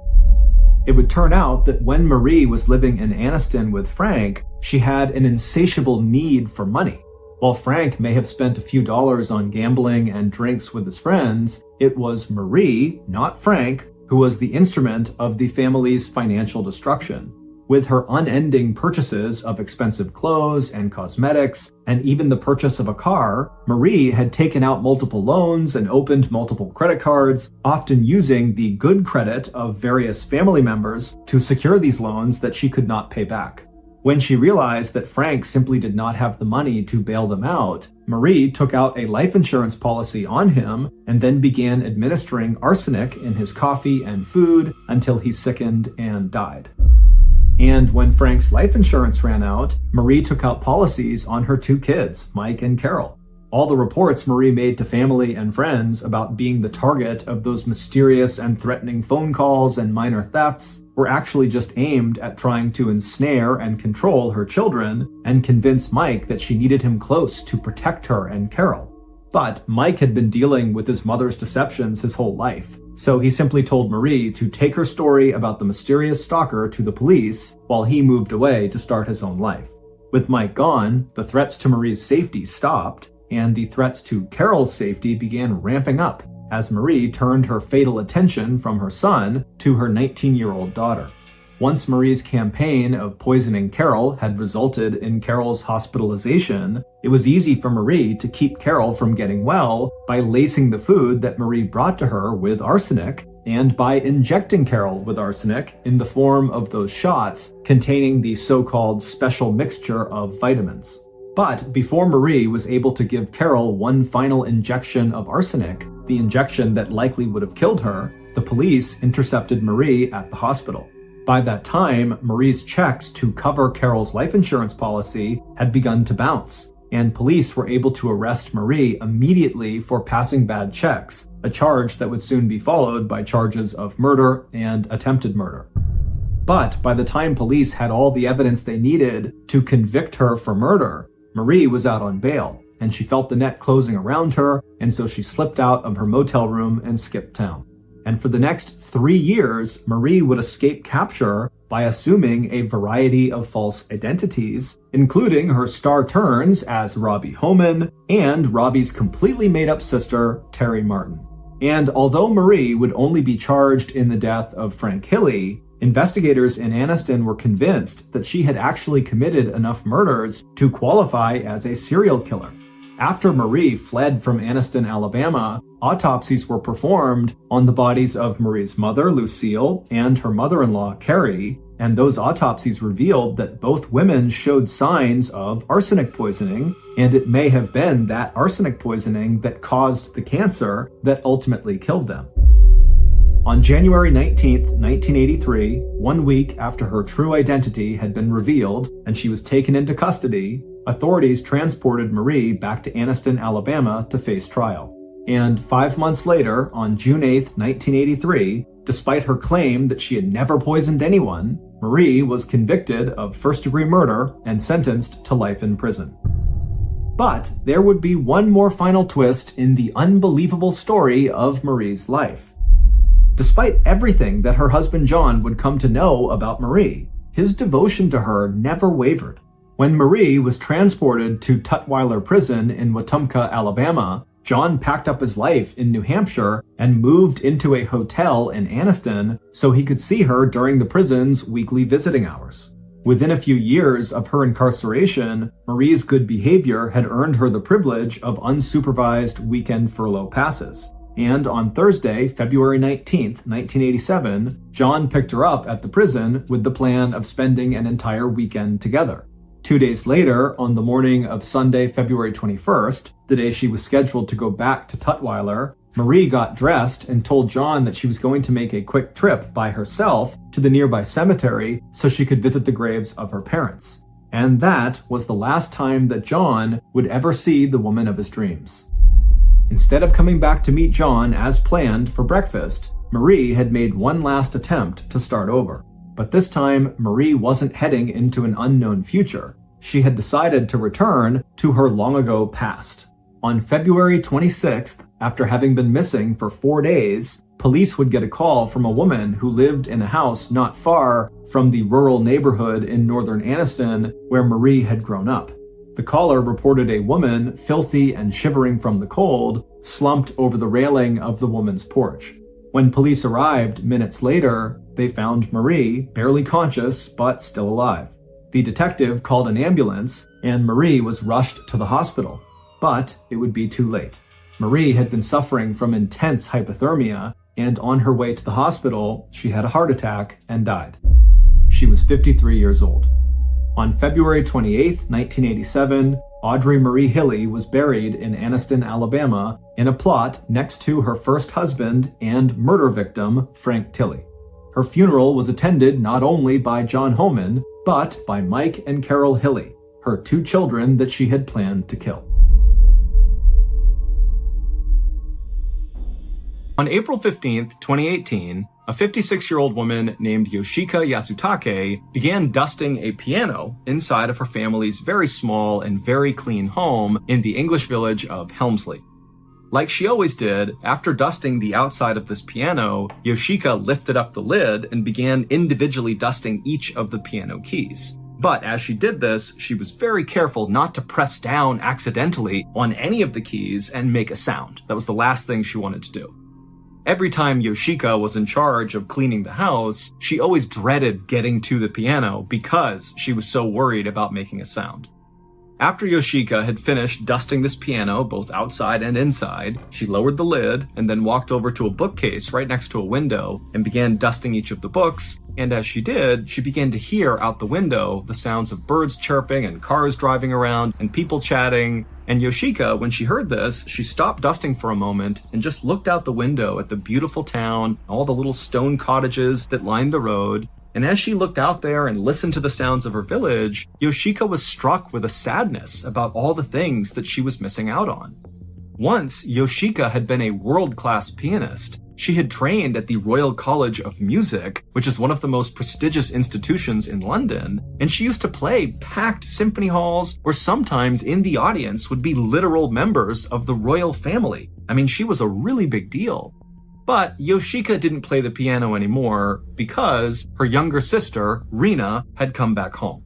It would turn out that when Marie was living in Anniston with Frank, she had an insatiable need for money. While Frank may have spent a few dollars on gambling and drinks with his friends, it was Marie, not Frank, who was the instrument of the family's financial destruction. With her unending purchases of expensive clothes and cosmetics, and even the purchase of a car, Marie had taken out multiple loans and opened multiple credit cards, often using the good credit of various family members to secure these loans that she could not pay back. When she realized that Frank simply did not have the money to bail them out, Marie took out a life insurance policy on him and then began administering arsenic in his coffee and food until he sickened and died. And when Frank's life insurance ran out, Marie took out policies on her two kids, Mike and Carol. All the reports Marie made to family and friends about being the target of those mysterious and threatening phone calls and minor thefts were actually just aimed at trying to ensnare and control her children and convince Mike that she needed him close to protect her and Carol. But Mike had been dealing with his mother's deceptions his whole life, so he simply told Marie to take her story about the mysterious stalker to the police while he moved away to start his own life. With Mike gone, the threats to Marie's safety stopped, and the threats to Carol's safety began ramping up as Marie turned her fatal attention from her son to her 19-year-old daughter. Once Marie's campaign of poisoning Carol had resulted in Carol's hospitalization, it was easy for Marie to keep Carol from getting well by lacing the food that Marie brought to her with arsenic and by injecting Carol with arsenic in the form of those shots containing the so-called special mixture of vitamins. But before Marie was able to give Carol one final injection of arsenic, the injection that likely would have killed her, the police intercepted Marie at the hospital. By that time, Marie's checks to cover Carol's life insurance policy had begun to bounce, and police were able to arrest Marie immediately for passing bad checks, a charge that would soon be followed by charges of murder and attempted murder. But by the time police had all the evidence they needed to convict her for murder, Marie was out on bail, and she felt the net closing around her, and so she slipped out of her motel room and skipped town. And for the next 3 years, Marie would escape capture by assuming a variety of false identities, including her star turns as Robbie Holman and Robbie's completely made-up sister, Terry Martin. And although Marie would only be charged in the death of Frank Hilly, investigators in Anniston were convinced that she had actually committed enough murders to qualify as a serial killer. After Marie fled from Anniston, Alabama, autopsies were performed on the bodies of Marie's mother, Lucille, and her mother-in-law, Carrie, and those autopsies revealed that both women showed signs of arsenic poisoning, and it may have been that arsenic poisoning that caused the cancer that ultimately killed them. On January 19, 1983, 1 week after her true identity had been revealed and she was taken into custody, authorities transported Marie back to Anniston, Alabama to face trial. And 5 months later, on June 8, 1983, despite her claim that she had never poisoned anyone, Marie was convicted of first-degree murder and sentenced to life in prison. But there would be one more final twist in the unbelievable story of Marie's life. Despite everything that her husband John would come to know about Marie, his devotion to her never wavered. When Marie was transported to Tutwiler Prison in Wetumpka, Alabama, John packed up his life in New Hampshire and moved into a hotel in Anniston so he could see her during the prison's weekly visiting hours. Within a few years of her incarceration, Marie's good behavior had earned her the privilege of unsupervised weekend furlough passes. And on Thursday, February 19, 1987, John picked her up at the prison with the plan of spending an entire weekend together. 2 days later, on the morning of Sunday, February 21st, the day she was scheduled to go back to Tutwiler, Marie got dressed and told John that she was going to make a quick trip by herself to the nearby cemetery so she could visit the graves of her parents. And that was the last time that John would ever see the woman of his dreams. Instead of coming back to meet John as planned for breakfast, Marie had made one last attempt to start over. But this time, Marie wasn't heading into an unknown future. She had decided to return to her long-ago past. On February 26th, after having been missing for 4 days, police would get a call from a woman who lived in a house not far from the rural neighborhood in northern Anniston where Marie had grown up. The caller reported a woman, filthy and shivering from the cold, slumped over the railing of the woman's porch. When police arrived minutes later, they found Marie, barely conscious but still alive. The detective called an ambulance, and Marie was rushed to the hospital. But it would be too late. Marie had been suffering from intense hypothermia, and on her way to the hospital, she had a heart attack and died. She was 53 years old. On February 28, 1987, Audrey Marie Hilley was buried in Anniston, Alabama, in a plot next to her first husband and murder victim, Frank Tilley. Her funeral was attended not only by John Homan, but by Mike and Carol Hilley, her 2 children that she had planned to kill. On April 15, 2018, a 56-year-old woman named Yoshika Yasutake began dusting a piano inside of her family's very small and very clean home in the English village of Helmsley. Like she always did, after dusting the outside of this piano, Yoshika lifted up the lid and began individually dusting each of the piano keys. But as she did this, she was very careful not to press down accidentally on any of the keys and make a sound. That was the last thing she wanted to do. Every time Yoshika was in charge of cleaning the house, she always dreaded getting to the piano because she was so worried about making a sound. After Yoshika had finished dusting this piano, both outside and inside, she lowered the lid and then walked over to a bookcase right next to a window and began dusting each of the books. And as she did, she began to hear out the window the sounds of birds chirping and cars driving around and people chatting. And Yoshika, when she heard this, she stopped dusting for a moment and just looked out the window at the beautiful town, all the little stone cottages that lined the road. And as she looked out there and listened to the sounds of her village, Yoshika was struck with a sadness about all the things that she was missing out on. Once, Yoshika had been a world-class pianist. She had trained at the Royal College of Music, which is one of the most prestigious institutions in London, and she used to play packed symphony halls where sometimes in the audience would be literal members of the royal family. I mean, she was a really big deal. But Yoshika didn't play the piano anymore because her younger sister, Rina, had come back home.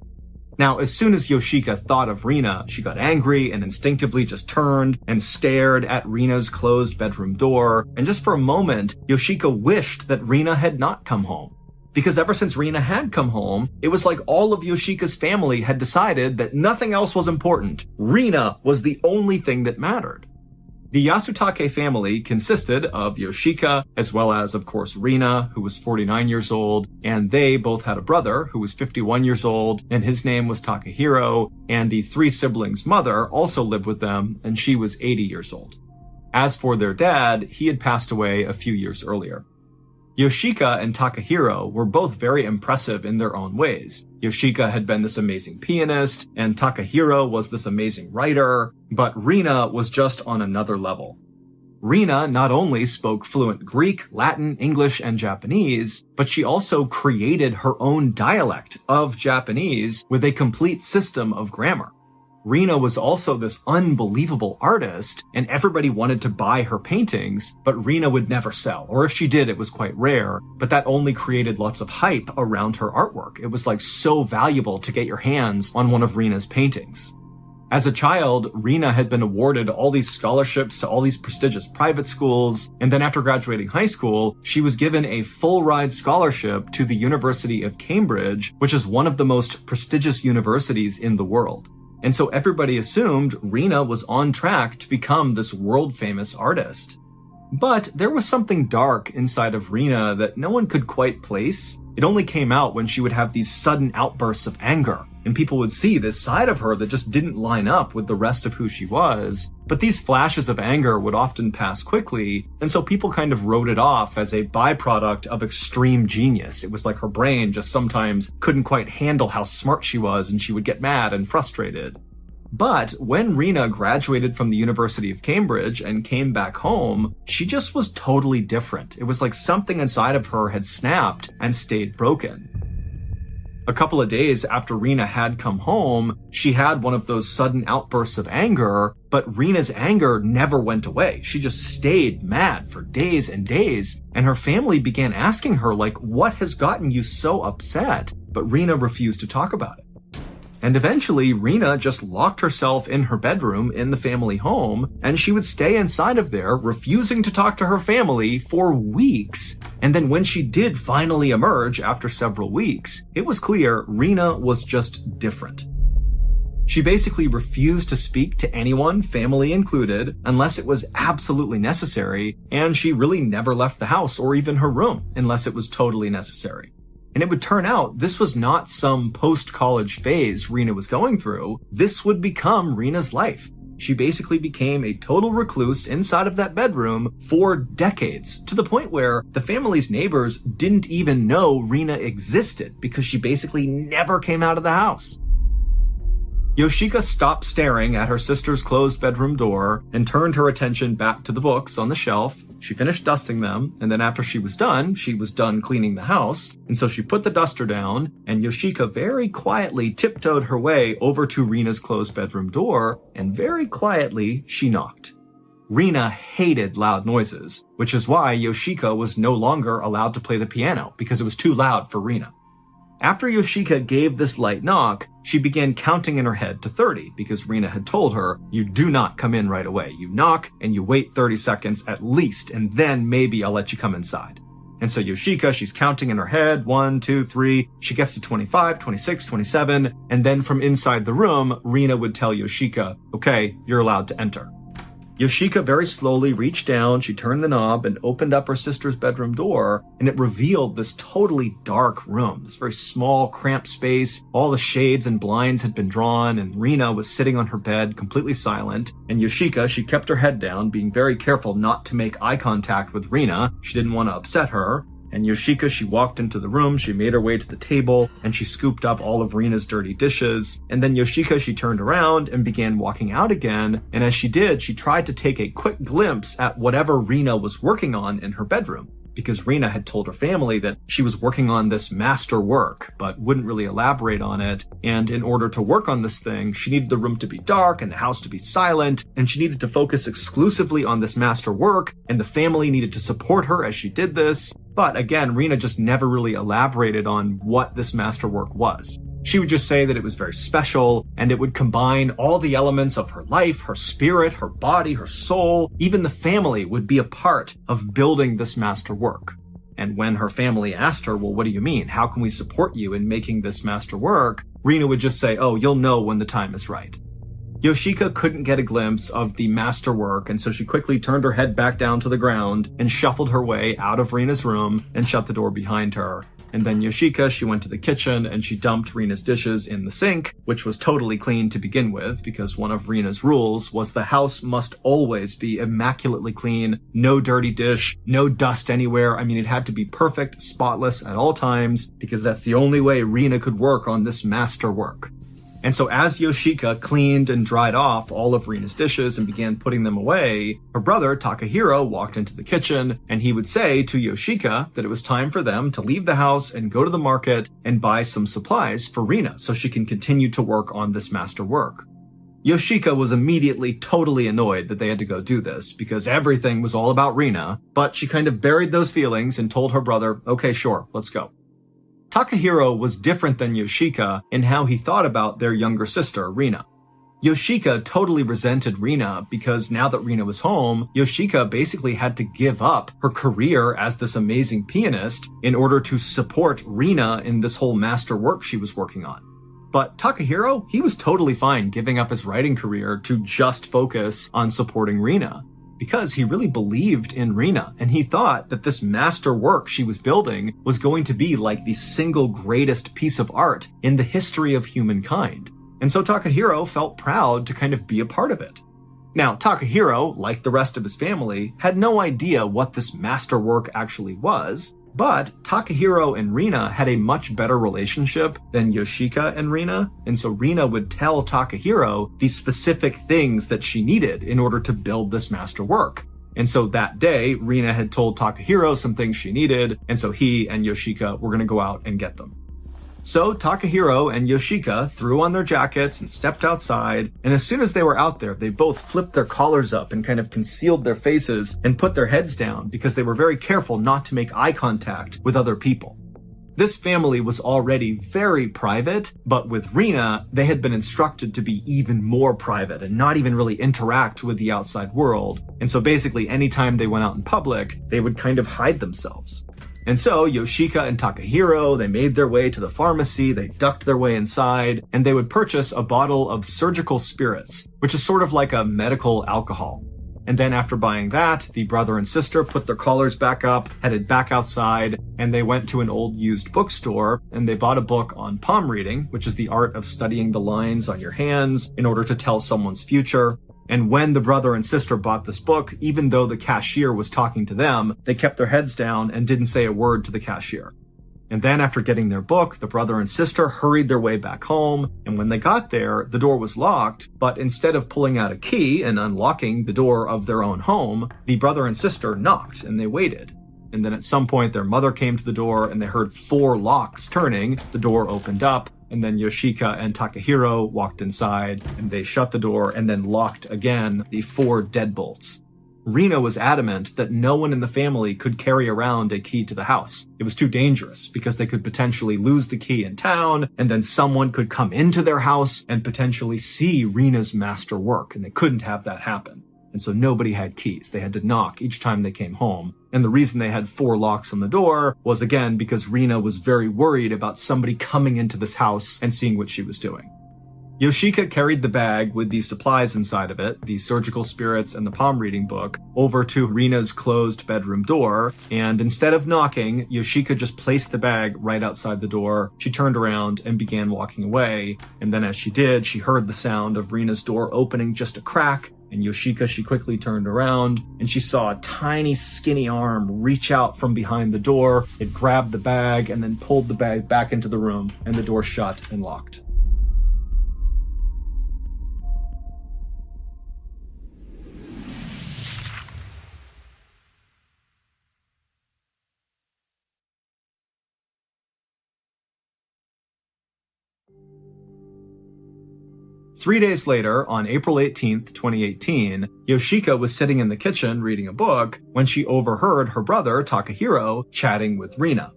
Now, as soon as Yoshika thought of Rina, she got angry and instinctively just turned and stared at Rina's closed bedroom door. And just for a moment, Yoshika wished that Rina had not come home. Because ever since Rina had come home, it was like all of Yoshika's family had decided that nothing else was important. Rina was the only thing that mattered. The Yasutake family consisted of Yoshika, as well as, of course, Rina, who was 49 years old, and they both had a brother who was 51 years old, and his name was Takahiro, and the 3 siblings' mother also lived with them, and she was 80 years old. As for their dad, he had passed away a few years earlier. Yoshika and Takahiro were both very impressive in their own ways. Yoshika had been this amazing pianist, and Takahiro was this amazing writer, but Rina was just on another level. Rina not only spoke fluent Greek, Latin, English, and Japanese, but she also created her own dialect of Japanese with a complete system of grammar. Rina was also this unbelievable artist, and everybody wanted to buy her paintings, but Rina would never sell, or if she did, it was quite rare, but that only created lots of hype around her artwork. It was like so valuable to get your hands on one of Rina's paintings. As a child, Rina had been awarded all these scholarships to all these prestigious private schools, and then after graduating high school, she was given a full-ride scholarship to the University of Cambridge, which is one of the most prestigious universities in the world. And so everybody assumed Rina was on track to become this world-famous artist. But there was something dark inside of Rina that no one could quite place. It only came out when she would have these sudden outbursts of anger, and people would see this side of her that just didn't line up with the rest of who she was. But these flashes of anger would often pass quickly, and so people kind of wrote it off as a byproduct of extreme genius. It was like her brain just sometimes couldn't quite handle how smart she was, and she would get mad and frustrated. But when Rina graduated from the University of Cambridge and came back home, she just was totally different. It was like something inside of her had snapped and stayed broken. A couple of days after Rina had come home, she had one of those sudden outbursts of anger, but Rina's anger never went away. She just stayed mad for days and days, and her family began asking her, like, what has gotten you so upset? But Rina refused to talk about it. And eventually, Rina just locked herself in her bedroom in the family home, and she would stay inside of there, refusing to talk to her family for weeks. And then when she did finally emerge after several weeks, it was clear Rina was just different. She basically refused to speak to anyone, family included, unless it was absolutely necessary, and she really never left the house or even her room unless it was totally necessary. And it would turn out this was not some post-college phase Rina was going through. This would become Rina's life. She basically became a total recluse inside of that bedroom for decades, to the point where the family's neighbors didn't even know Rina existed because she basically never came out of the house. Yoshika stopped staring at her sister's closed bedroom door and turned her attention back to the books on the shelf. She finished dusting them, and then after she was done cleaning the house, and so she put the duster down, and Yoshika very quietly tiptoed her way over to Rina's closed bedroom door, and very quietly she knocked. Rina hated loud noises, which is why Yoshika was no longer allowed to play the piano, because it was too loud for Rina. After Yoshika gave this light knock, she began counting in her head to 30 because Rina had told her, you do not come in right away. You knock and you wait 30 seconds at least, and then maybe I'll let you come inside. And so Yoshika, she's counting in her head, 1, 2, 3, she gets to 25, 26, 27, and then from inside the room, Rina would tell Yoshika, okay, you're allowed to enter. Yoshika very slowly reached down, she turned the knob and opened up her sister's bedroom door, and it revealed this totally dark room, this very small, cramped space. All the shades and blinds had been drawn, and Rina was sitting on her bed, completely silent. And Yoshika, she kept her head down, being very careful not to make eye contact with Rina. She didn't want to upset her. And Yoshika, she walked into the room, she made her way to the table, and she scooped up all of Rina's dirty dishes. And then Yoshika, she turned around and began walking out again. And as she did, she tried to take a quick glimpse at whatever Rina was working on in her bedroom. Because Rina had told her family that she was working on this master work, but wouldn't really elaborate on it. And in order to work on this thing, she needed the room to be dark and the house to be silent, and she needed to focus exclusively on this master work, and the family needed to support her as she did this. But again, Rina just never really elaborated on what this masterwork was. She would just say that it was very special, and it would combine all the elements of her life, her spirit, her body, her soul. Even the family would be a part of building this masterwork. And when her family asked her, well, what do you mean? How can we support you in making this masterwork? Rina would just say, oh, you'll know when the time is right. Yoshika couldn't get a glimpse of the masterwork, and so she quickly turned her head back down to the ground and shuffled her way out of Rina's room and shut the door behind her. And then Yoshika, she went to the kitchen and she dumped Rina's dishes in the sink, which was totally clean to begin with, because one of Rina's rules was the house must always be immaculately clean, no dirty dish, no dust anywhere. I mean, it had to be perfect, spotless at all times, because that's the only way Rina could work on this master work. And so as Yoshika cleaned and dried off all of Rina's dishes and began putting them away, her brother Takahiro walked into the kitchen and he would say to Yoshika that it was time for them to leave the house and go to the market and buy some supplies for Rina so she can continue to work on this master work. Yoshika was immediately totally annoyed that they had to go do this because everything was all about Rina, but she kind of buried those feelings and told her brother, okay, sure, let's go. Takahiro was different than Yoshika in how he thought about their younger sister, Rina. Yoshika totally resented Rina because now that Rina was home, Yoshika basically had to give up her career as this amazing pianist in order to support Rina in this whole master work she was working on. But Takahiro, he was totally fine giving up his writing career to just focus on supporting Rina, because he really believed in Rina, and he thought that this master work she was building was going to be like the single greatest piece of art in the history of humankind. And so Takahiro felt proud to kind of be a part of it. Now, Takahiro, like the rest of his family, had no idea what this master work actually was, but Takahiro and Rina had a much better relationship than Yoshika and Rina, and so Rina would tell Takahiro the specific things that she needed in order to build this master work. And so that day, Rina had told Takahiro some things she needed, and so he and Yoshika were going to go out and get them. So Takahiro and Yoshika threw on their jackets and stepped outside, and as soon as they were out there, they both flipped their collars up and kind of concealed their faces and put their heads down because they were very careful not to make eye contact with other people. This family was already very private, but with Rina, they had been instructed to be even more private and not even really interact with the outside world. And so basically anytime they went out in public, they would kind of hide themselves. And so Yoshika and Takahiro, they made their way to the pharmacy, they ducked their way inside, and they would purchase a bottle of surgical spirits, which is sort of like a medical alcohol. And then after buying that, the brother and sister put their collars back up, headed back outside, and they went to an old used bookstore, and they bought a book on palm reading, which is the art of studying the lines on your hands in order to tell someone's future. And when the brother and sister bought this book, even though the cashier was talking to them, they kept their heads down and didn't say a word to the cashier. And then after getting their book, the brother and sister hurried their way back home. And when they got there, the door was locked, but instead of pulling out a key and unlocking the door of their own home, the brother and sister knocked and they waited. And then at some point, their mother came to the door and they heard 4 locks turning. The door opened up. And then Yoshika and Takahiro walked inside and they shut the door and then locked again the 4 deadbolts. Rina was adamant that no one in the family could carry around a key to the house. It was too dangerous because they could potentially lose the key in town and then someone could come into their house and potentially see Rina's master work, and they couldn't have that happen. And so nobody had keys. They had to knock each time they came home. And the reason they had 4 locks on the door was, again, because Rina was very worried about somebody coming into this house and seeing what she was doing. Yoshika carried the bag with the supplies inside of it, the surgical spirits and the palm reading book, over to Rina's closed bedroom door. And instead of knocking, Yoshika just placed the bag right outside the door. She turned around and began walking away. And then as she did, she heard the sound of Rina's door opening just a crack. And Yoshika, she quickly turned around and she saw a tiny skinny arm reach out from behind the door. It grabbed the bag and then pulled the bag back into the room, and the door shut and locked. Three days later, on April 18th, 2018, Yoshika was sitting in the kitchen reading a book when she overheard her brother, Takahiro, chatting with Rina.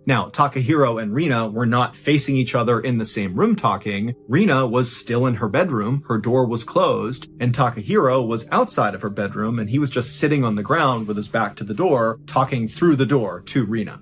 Now, Takahiro and Rina were not facing each other in the same room talking. Rina was still in her bedroom, her door was closed, and Takahiro was outside of her bedroom, and he was just sitting on the ground with his back to the door, talking through the door to Rina.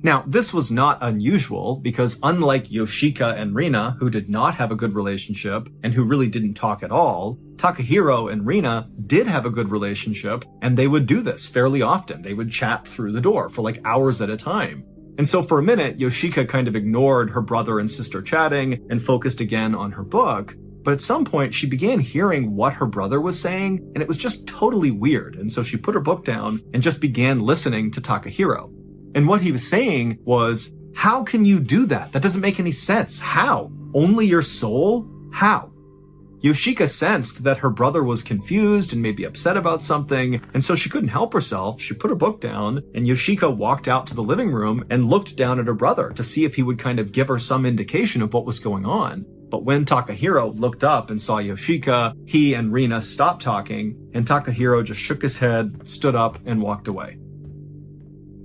Now, this was not unusual because unlike Yoshika and Rina, who did not have a good relationship and who really didn't talk at all, Takahiro and Rina did have a good relationship, and they would do this fairly often. They would chat through the door for like hours at a time. And so for a minute, Yoshika kind of ignored her brother and sister chatting and focused again on her book. But at some point, she began hearing what her brother was saying, and it was just totally weird. And so she put her book down and just began listening to Takahiro. And what he was saying was, how can you do that? That doesn't make any sense. How? Only your soul? How? Yoshika sensed that her brother was confused and maybe upset about something, and so she couldn't help herself. She put her book down, and Yoshika walked out to the living room and looked down at her brother to see if he would kind of give her some indication of what was going on. But when Takahiro looked up and saw Yoshika, he and Rina stopped talking, and Takahiro just shook his head, stood up, and walked away.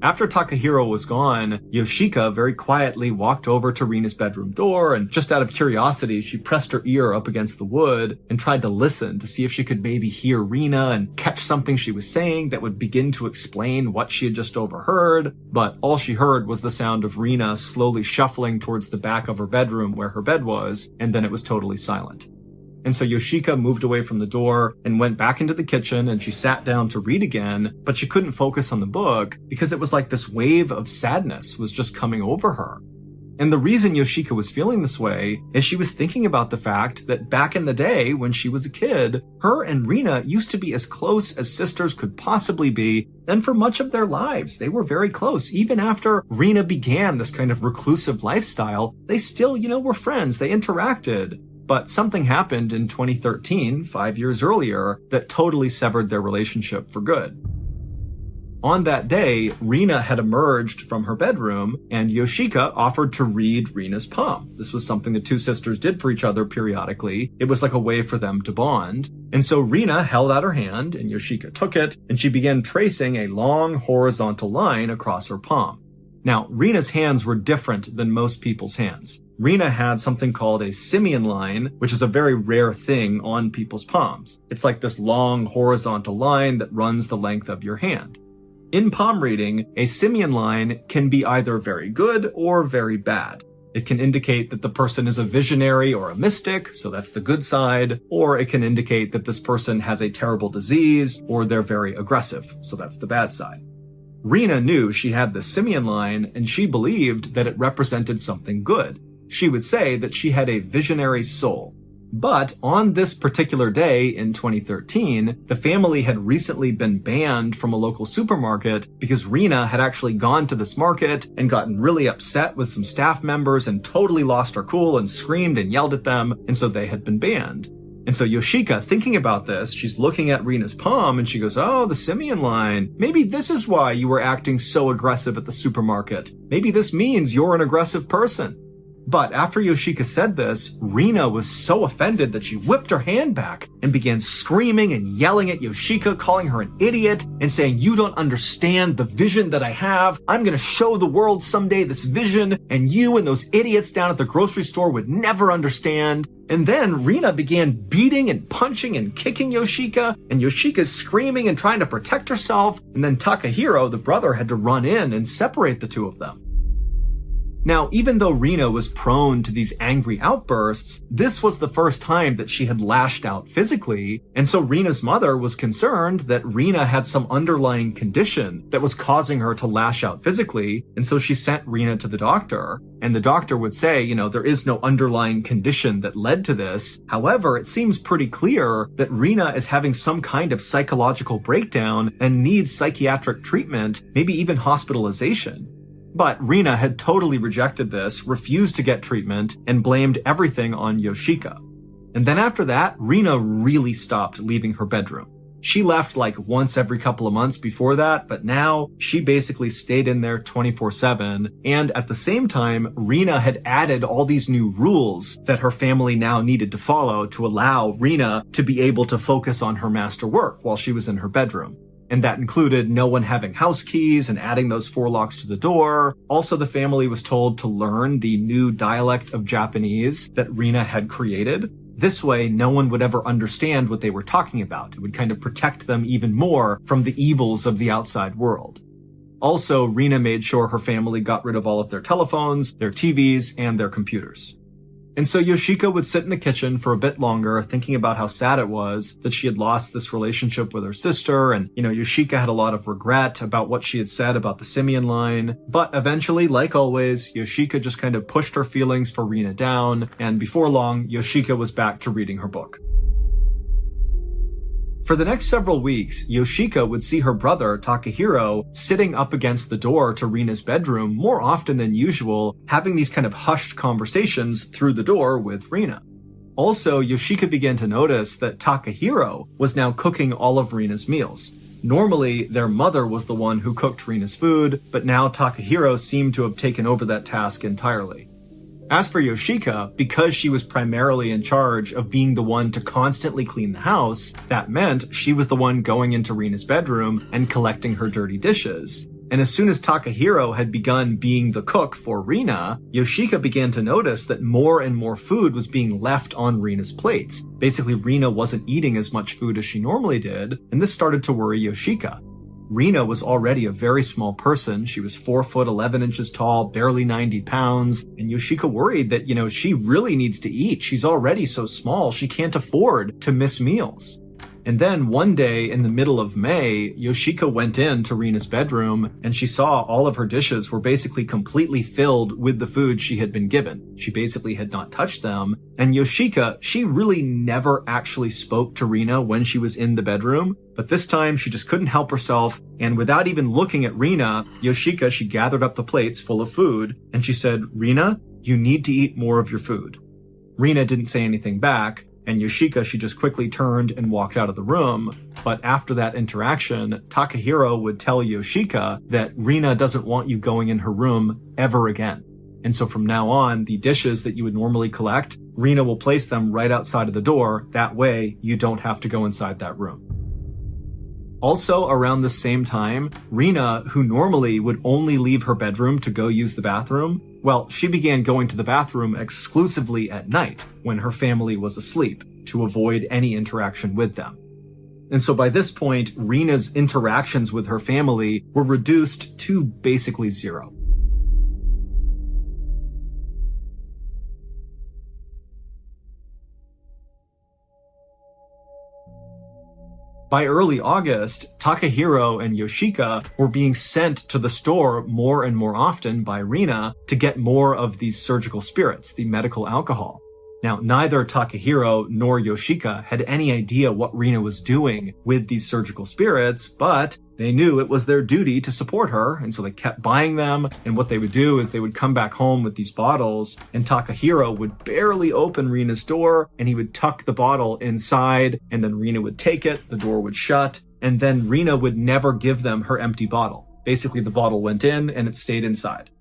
After Takahiro was gone, Yoshika very quietly walked over to Rina's bedroom door, and just out of curiosity, she pressed her ear up against the wood and tried to listen to see if she could maybe hear Rina and catch something she was saying that would begin to explain what she had just overheard. But all she heard was the sound of Rina slowly shuffling towards the back of her bedroom where her bed was, and then it was totally silent. And so Yoshika moved away from the door and went back into the kitchen, and she sat down to read again, but she couldn't focus on the book because it was like this wave of sadness was just coming over her. And the reason Yoshika was feeling this way is she was thinking about the fact that back in the day when she was a kid, her and Rina used to be as close as sisters could possibly be, and for much of their lives, they were very close. Even after Rina began this kind of reclusive lifestyle, they still, were friends. They interacted. But something happened in 2013, 5 years earlier, that totally severed their relationship for good. On that day, Rina had emerged from her bedroom, and Yoshika offered to read Rina's palm. This was something the two sisters did for each other periodically. It was like a way for them to bond. And so Rina held out her hand, and Yoshika took it, and she began tracing a long horizontal line across her palm. Now, Rina's hands were different than most people's hands. Rina had something called a simian line, which is a very rare thing on people's palms. It's like this long horizontal line that runs the length of your hand. In palm reading, a simian line can be either very good or very bad. It can indicate that the person is a visionary or a mystic, so that's the good side, or it can indicate that this person has a terrible disease or they're very aggressive, so that's the bad side. Rina knew she had the simian line, and she believed that it represented something good. She would say that she had a visionary soul. But on this particular day in 2013, the family had recently been banned from a local supermarket because Rina had actually gone to this market and gotten really upset with some staff members and totally lost her cool and screamed and yelled at them, and so they had been banned. And so Yoshika, thinking about this, she's looking at Rina's palm and she goes, oh, the simian line. Maybe this is why you were acting so aggressive at the supermarket. Maybe this means you're an aggressive person. But after Yoshika said this, Rina was so offended that she whipped her hand back and began screaming and yelling at Yoshika, calling her an idiot and saying, you don't understand the vision that I have. I'm going to show the world someday this vision, and you and those idiots down at the grocery store would never understand. And then Rina began beating and punching and kicking Yoshika, and Yoshika's screaming and trying to protect herself. And then Takahiro, the brother, had to run in and separate the two of them. Now, even though Rina was prone to these angry outbursts, this was the first time that she had lashed out physically, and so Rina's mother was concerned that Rina had some underlying condition that was causing her to lash out physically, and so she sent Rina to the doctor, and the doctor would say, there is no underlying condition that led to this. However, it seems pretty clear that Rina is having some kind of psychological breakdown and needs psychiatric treatment, maybe even hospitalization. But Rina had totally rejected this, refused to get treatment, and blamed everything on Yoshika. And then after that, Rina really stopped leaving her bedroom. She left like once every couple of months before that, but now she basically stayed in there 24/7. And at the same time, Rina had added all these new rules that her family now needed to follow to allow Rina to be able to focus on her master work while she was in her bedroom. And that included no one having house keys and adding those 4 locks to the door. Also, the family was told to learn the new dialect of Japanese that Rina had created. This way, no one would ever understand what they were talking about. It would kind of protect them even more from the evils of the outside world. Also, Rina made sure her family got rid of all of their telephones, their TVs, and their computers. And so Yoshika would sit in the kitchen for a bit longer, thinking about how sad it was that she had lost this relationship with her sister. And, Yoshika had a lot of regret about what she had said about the simian line. But eventually, like always, Yoshika just kind of pushed her feelings for Rina down. And before long, Yoshika was back to reading her book. For the next several weeks, Yoshika would see her brother, Takahiro, sitting up against the door to Rina's bedroom more often than usual, having these kind of hushed conversations through the door with Rina. Also, Yoshika began to notice that Takahiro was now cooking all of Rina's meals. Normally, their mother was the one who cooked Rina's food, but now Takahiro seemed to have taken over that task entirely. As for Yoshika, because she was primarily in charge of being the one to constantly clean the house, that meant she was the one going into Rina's bedroom and collecting her dirty dishes. And as soon as Takahiro had begun being the cook for Rina, Yoshika began to notice that more and more food was being left on Rina's plates. Basically, Rina wasn't eating as much food as she normally did, and this started to worry Yoshika. Rina was already a very small person. She was 4 foot 11 inches tall, barely 90 pounds. And Yoshika worried that, she really needs to eat. She's already so small, she can't afford to miss meals. And then one day in the middle of May, Yoshika went into Rina's bedroom and she saw all of her dishes were basically completely filled with the food she had been given. She basically had not touched them. And Yoshika, she really never actually spoke to Rina when she was in the bedroom. But this time she just couldn't help herself. And without even looking at Rina, Yoshika, she gathered up the plates full of food and she said, "Rina, you need to eat more of your food." Rina didn't say anything back. And Yoshika, she just quickly turned and walked out of the room. But after that interaction, Takahiro would tell Yoshika that Rina doesn't want you going in her room ever again. And so from now on, the dishes that you would normally collect, Rina will place them right outside of the door. That way, you don't have to go inside that room. Also, around the same time, Rina, who normally would only leave her bedroom to go use the bathroom, well, she began going to the bathroom exclusively at night when her family was asleep to avoid any interaction with them. And so by this point, Rina's interactions with her family were reduced to basically zero. By early August, Takahiro and Yoshika were being sent to the store more and more often by Rina to get more of these surgical spirits, the medical alcohol. Now, neither Takahiro nor Yoshika had any idea what Rina was doing with these surgical spirits, but they knew it was their duty to support her, and so they kept buying them, and what they would do is they would come back home with these bottles, and Takahiro would barely open Rina's door, and he would tuck the bottle inside, and then Rina would take it, the door would shut, and then Rina would never give them her empty bottle. Basically, the bottle went in, and it stayed inside.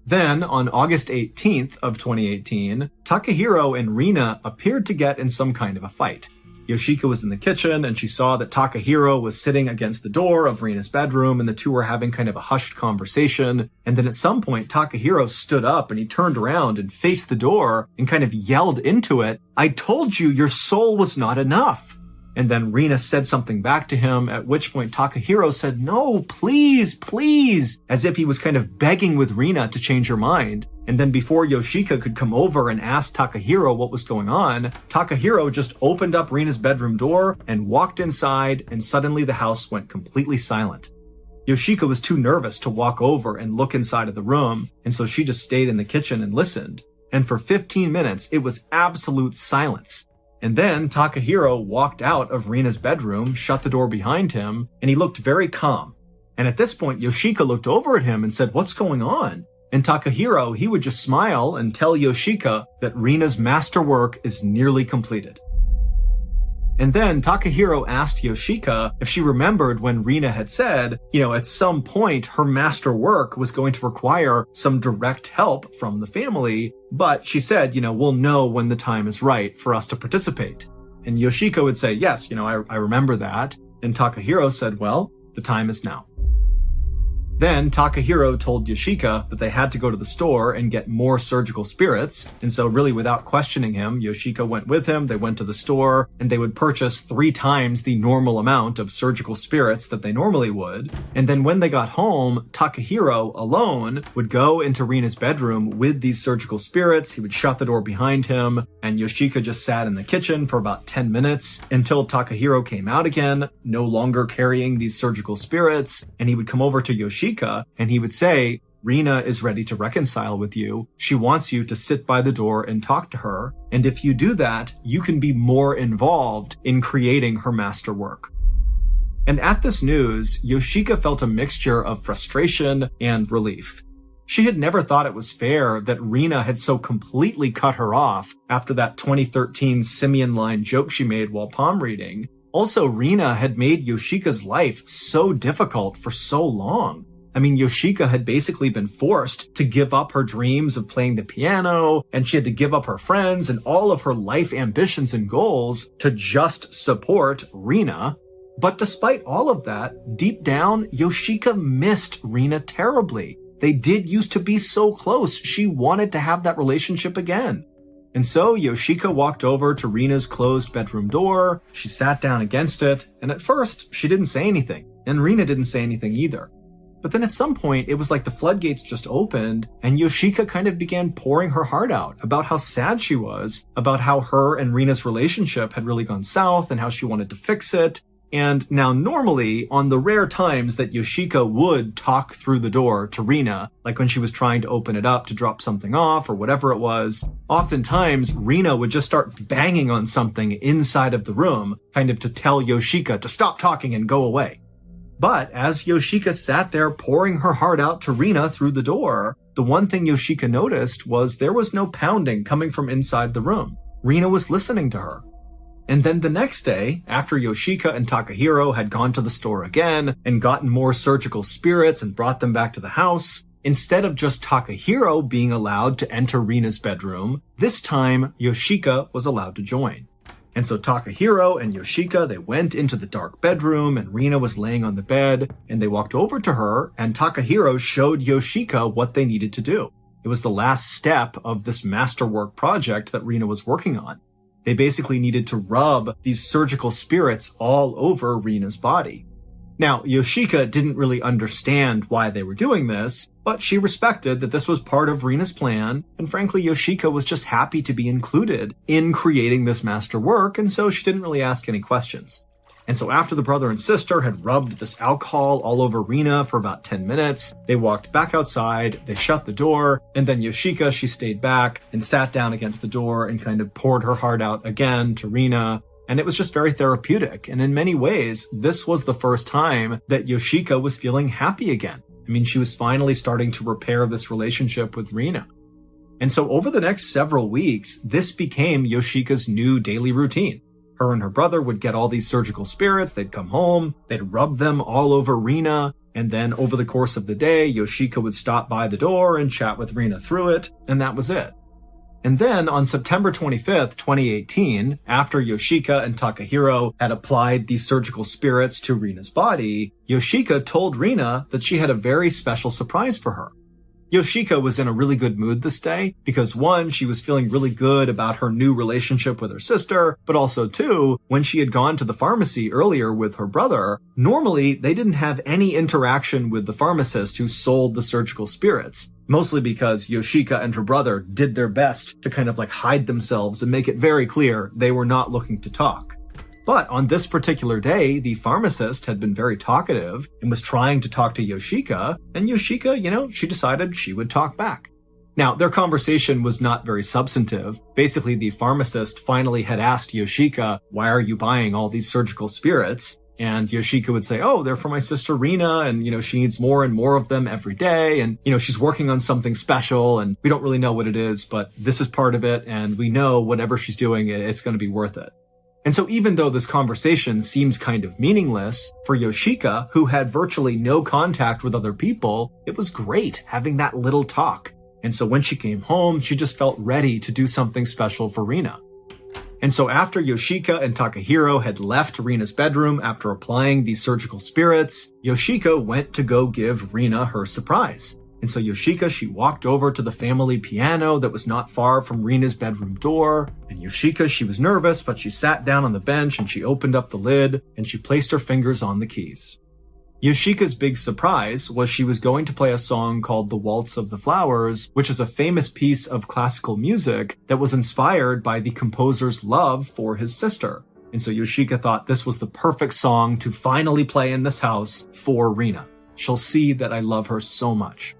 Then, on August 18th of 2018, Takahiro and Rina appeared to get in some kind of a fight. Yoshika was in the kitchen and she saw that Takahiro was sitting against the door of Rina's bedroom and the two were having kind of a hushed conversation. And then at some point, Takahiro stood up and he turned around and faced the door and kind of yelled into it, "I told you your soul was not enough." And then Rina said something back to him, at which point Takahiro said, "No, please, please," as if he was kind of begging with Rina to change her mind. And then before Yoshika could come over and ask Takahiro what was going on, Takahiro just opened up Rina's bedroom door and walked inside, and suddenly the house went completely silent. Yoshika was too nervous to walk over and look inside of the room, and so she just stayed in the kitchen and listened. And for 15 minutes, it was absolute silence. And then Takahiro walked out of Rina's bedroom, shut the door behind him, and he looked very calm. And at this point, Yoshika looked over at him and said, "What's going on?" And Takahiro, he would just smile and tell Yoshika that Rina's masterwork is nearly completed. And then Takahiro asked Yoshika if she remembered when Rina had said, at some point her masterwork was going to require some direct help from the family, but she said, we'll know when the time is right for us to participate. And Yoshika would say, "Yes, I remember that." And Takahiro said, "Well, the time is now." Then Takahiro told Yoshika that they had to go to the store and get more surgical spirits, and so really without questioning him, Yoshika went with him, they went to the store, and they would purchase 3 times the normal amount of surgical spirits that they normally would. And then when they got home, Takahiro alone would go into Rina's bedroom with these surgical spirits, he would shut the door behind him, and Yoshika just sat in the kitchen for about 10 minutes until Takahiro came out again, no longer carrying these surgical spirits, and he would come over to Yoshika and he would say, Rina is ready to reconcile with you. She wants you to sit by the door and talk to her. And if you do that, you can be more involved in creating her masterwork. And at this news, Yoshika felt a mixture of frustration and relief. She had never thought it was fair that Rina had so completely cut her off after that 2013 simian line joke she made while palm reading. Also, Rina had made Yoshika's life so difficult for so long. I mean, Yoshika had basically been forced to give up her dreams of playing the piano, and she had to give up her friends and all of her life ambitions and goals to just support Rina. But despite all of that, deep down, Yoshika missed Rina terribly. They did used to be so close. She wanted to have that relationship again. And so Yoshika walked over to Rina's closed bedroom door. She sat down against it, and at first, she didn't say anything, and Rina didn't say anything either. But then at some point, it was like the floodgates just opened, and Yoshika kind of began pouring her heart out about how sad she was, about how her and Rina's relationship had really gone south and how she wanted to fix it. And now normally, on the rare times that Yoshika would talk through the door to Rina, like when she was trying to open it up to drop something off or whatever it was, oftentimes Rina would just start banging on something inside of the room, kind of to tell Yoshika to stop talking and go away. But as Yoshika sat there pouring her heart out to Rina through the door, the one thing Yoshika noticed was there was no pounding coming from inside the room. Rina was listening to her. And then the next day, after Yoshika and Takahiro had gone to the store again and gotten more surgical spirits and brought them back to the house, instead of just Takahiro being allowed to enter Rina's bedroom, this time Yoshika was allowed to join. And so Takahiro and Yoshika, they went into the dark bedroom and Rina was laying on the bed and they walked over to her and Takahiro showed Yoshika what they needed to do. It was the last step of this masterwork project that Rina was working on. They basically needed to rub these surgical spirits all over Rina's body. Now, Yoshika didn't really understand why they were doing this, but she respected that this was part of Rina's plan, and frankly, Yoshika was just happy to be included in creating this masterwork, and so she didn't really ask any questions. And so after the brother and sister had rubbed this alcohol all over Rina for about 10 minutes, they walked back outside, they shut the door, and then Yoshika, she stayed back and sat down against the door and kind of poured her heart out again to Rina. And it was just very therapeutic. And in many ways, this was the first time that Yoshika was feeling happy again. I mean, she was finally starting to repair this relationship with Rina. And so over the next several weeks, this became Yoshika's new daily routine. Her and her brother would get all these surgical spirits, they'd come home, they'd rub them all over Rina, and then over the course of the day, Yoshika would stop by the door and chat with Rina through it, and that was it. And then on September 25th, 2018, after Yoshika and Takahiro had applied these surgical spirits to Rina's body, Yoshika told Rina that she had a very special surprise for her. Yoshika was in a really good mood this day because one, she was feeling really good about her new relationship with her sister, but also two, when she had gone to the pharmacy earlier with her brother, normally they didn't have any interaction with the pharmacist who sold the surgical spirits. Mostly because Yoshika and her brother did their best to kind of like hide themselves and make it very clear they were not looking to talk. But on this particular day, the pharmacist had been very talkative and was trying to talk to Yoshika, and Yoshika, she decided she would talk back. Now, their conversation was not very substantive. Basically, the pharmacist finally had asked Yoshika, why are you buying all these surgical spirits? And Yoshika would say, oh, they're for my sister Rina, and, she needs more and more of them every day, and, she's working on something special, and we don't really know what it is, but this is part of it, and we know whatever she's doing, it's going to be worth it. And so even though this conversation seems kind of meaningless, for Yoshika, who had virtually no contact with other people, it was great having that little talk. And so when she came home, she just felt ready to do something special for Rina. And so after Yoshika and Takahiro had left Rina's bedroom after applying these surgical spirits, Yoshika went to go give Rina her surprise. And so Yoshika, she walked over to the family piano that was not far from Rina's bedroom door. And Yoshika, she was nervous, but she sat down on the bench and she opened up the lid and she placed her fingers on the keys. Yoshika's big surprise was she was going to play a song called The Waltz of the Flowers, which is a famous piece of classical music that was inspired by the composer's love for his sister. And so Yoshika thought this was the perfect song to finally play in this house for Rina. She'll see that I love her so much.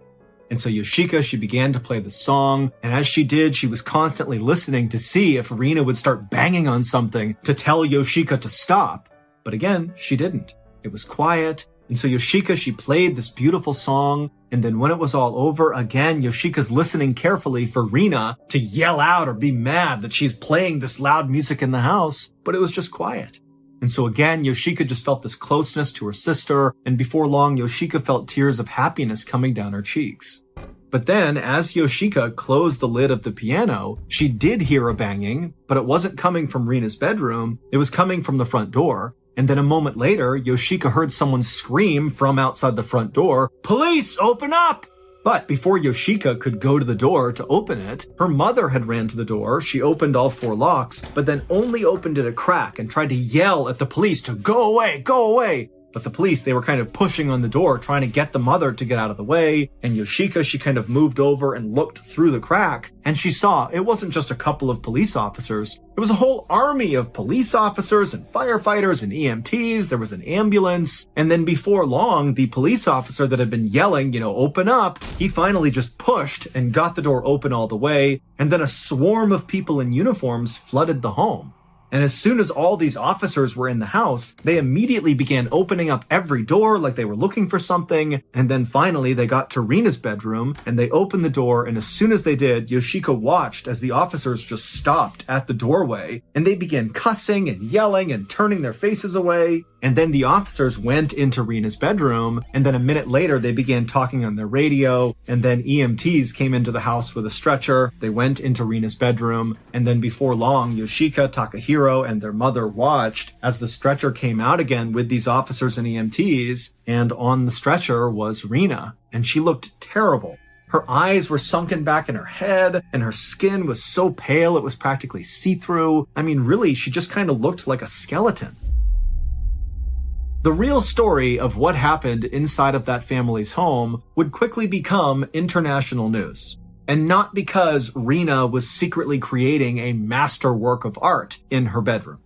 And so Yoshika, she began to play the song, and as she did, she was constantly listening to see if Rina would start banging on something to tell Yoshika to stop. But again, she didn't. It was quiet, and so Yoshika, she played this beautiful song, and then when it was all over, again, Yoshika's listening carefully for Rina to yell out or be mad that she's playing this loud music in the house, but it was just quiet. And so again, Yoshika just felt this closeness to her sister, and before long, Yoshika felt tears of happiness coming down her cheeks. But then, as Yoshika closed the lid of the piano, she did hear a banging, but it wasn't coming from Rina's bedroom, it was coming from the front door. And then a moment later, Yoshika heard someone scream from outside the front door, "Police, open up!" But before Yoshika could go to the door to open it, her mother had ran to the door. She opened all 4 locks, but then only opened it a crack and tried to yell at the police to go away, go away. But the police, they were kind of pushing on the door, trying to get the mother to get out of the way. And Yoshika, she kind of moved over and looked through the crack, and she saw it wasn't just a couple of police officers. It was a whole army of police officers and firefighters and EMTs. There was an ambulance. And then before long, the police officer that had been yelling, open up, he finally just pushed and got the door open all the way. And then a swarm of people in uniforms flooded the home. And as soon as all these officers were in the house, they immediately began opening up every door like they were looking for something. And then finally they got to Rina's bedroom and they opened the door. And as soon as they did, Yoshika watched as the officers just stopped at the doorway and they began cussing and yelling and turning their faces away. And then the officers went into Rina's bedroom, and then a minute later they began talking on their radio, and then EMTs came into the house with a stretcher. They went into Rina's bedroom, and then before long, Yoshika, Takahiro, and their mother watched as the stretcher came out again with these officers and EMTs, and on the stretcher was Rina, and she looked terrible. Her eyes were sunken back in her head, and her skin was so pale it was practically see-through. I mean, really, she just kind of looked like a skeleton. The real story of what happened inside of that family's home would quickly become international news. And not because Rina was secretly creating a masterwork of art in her bedroom.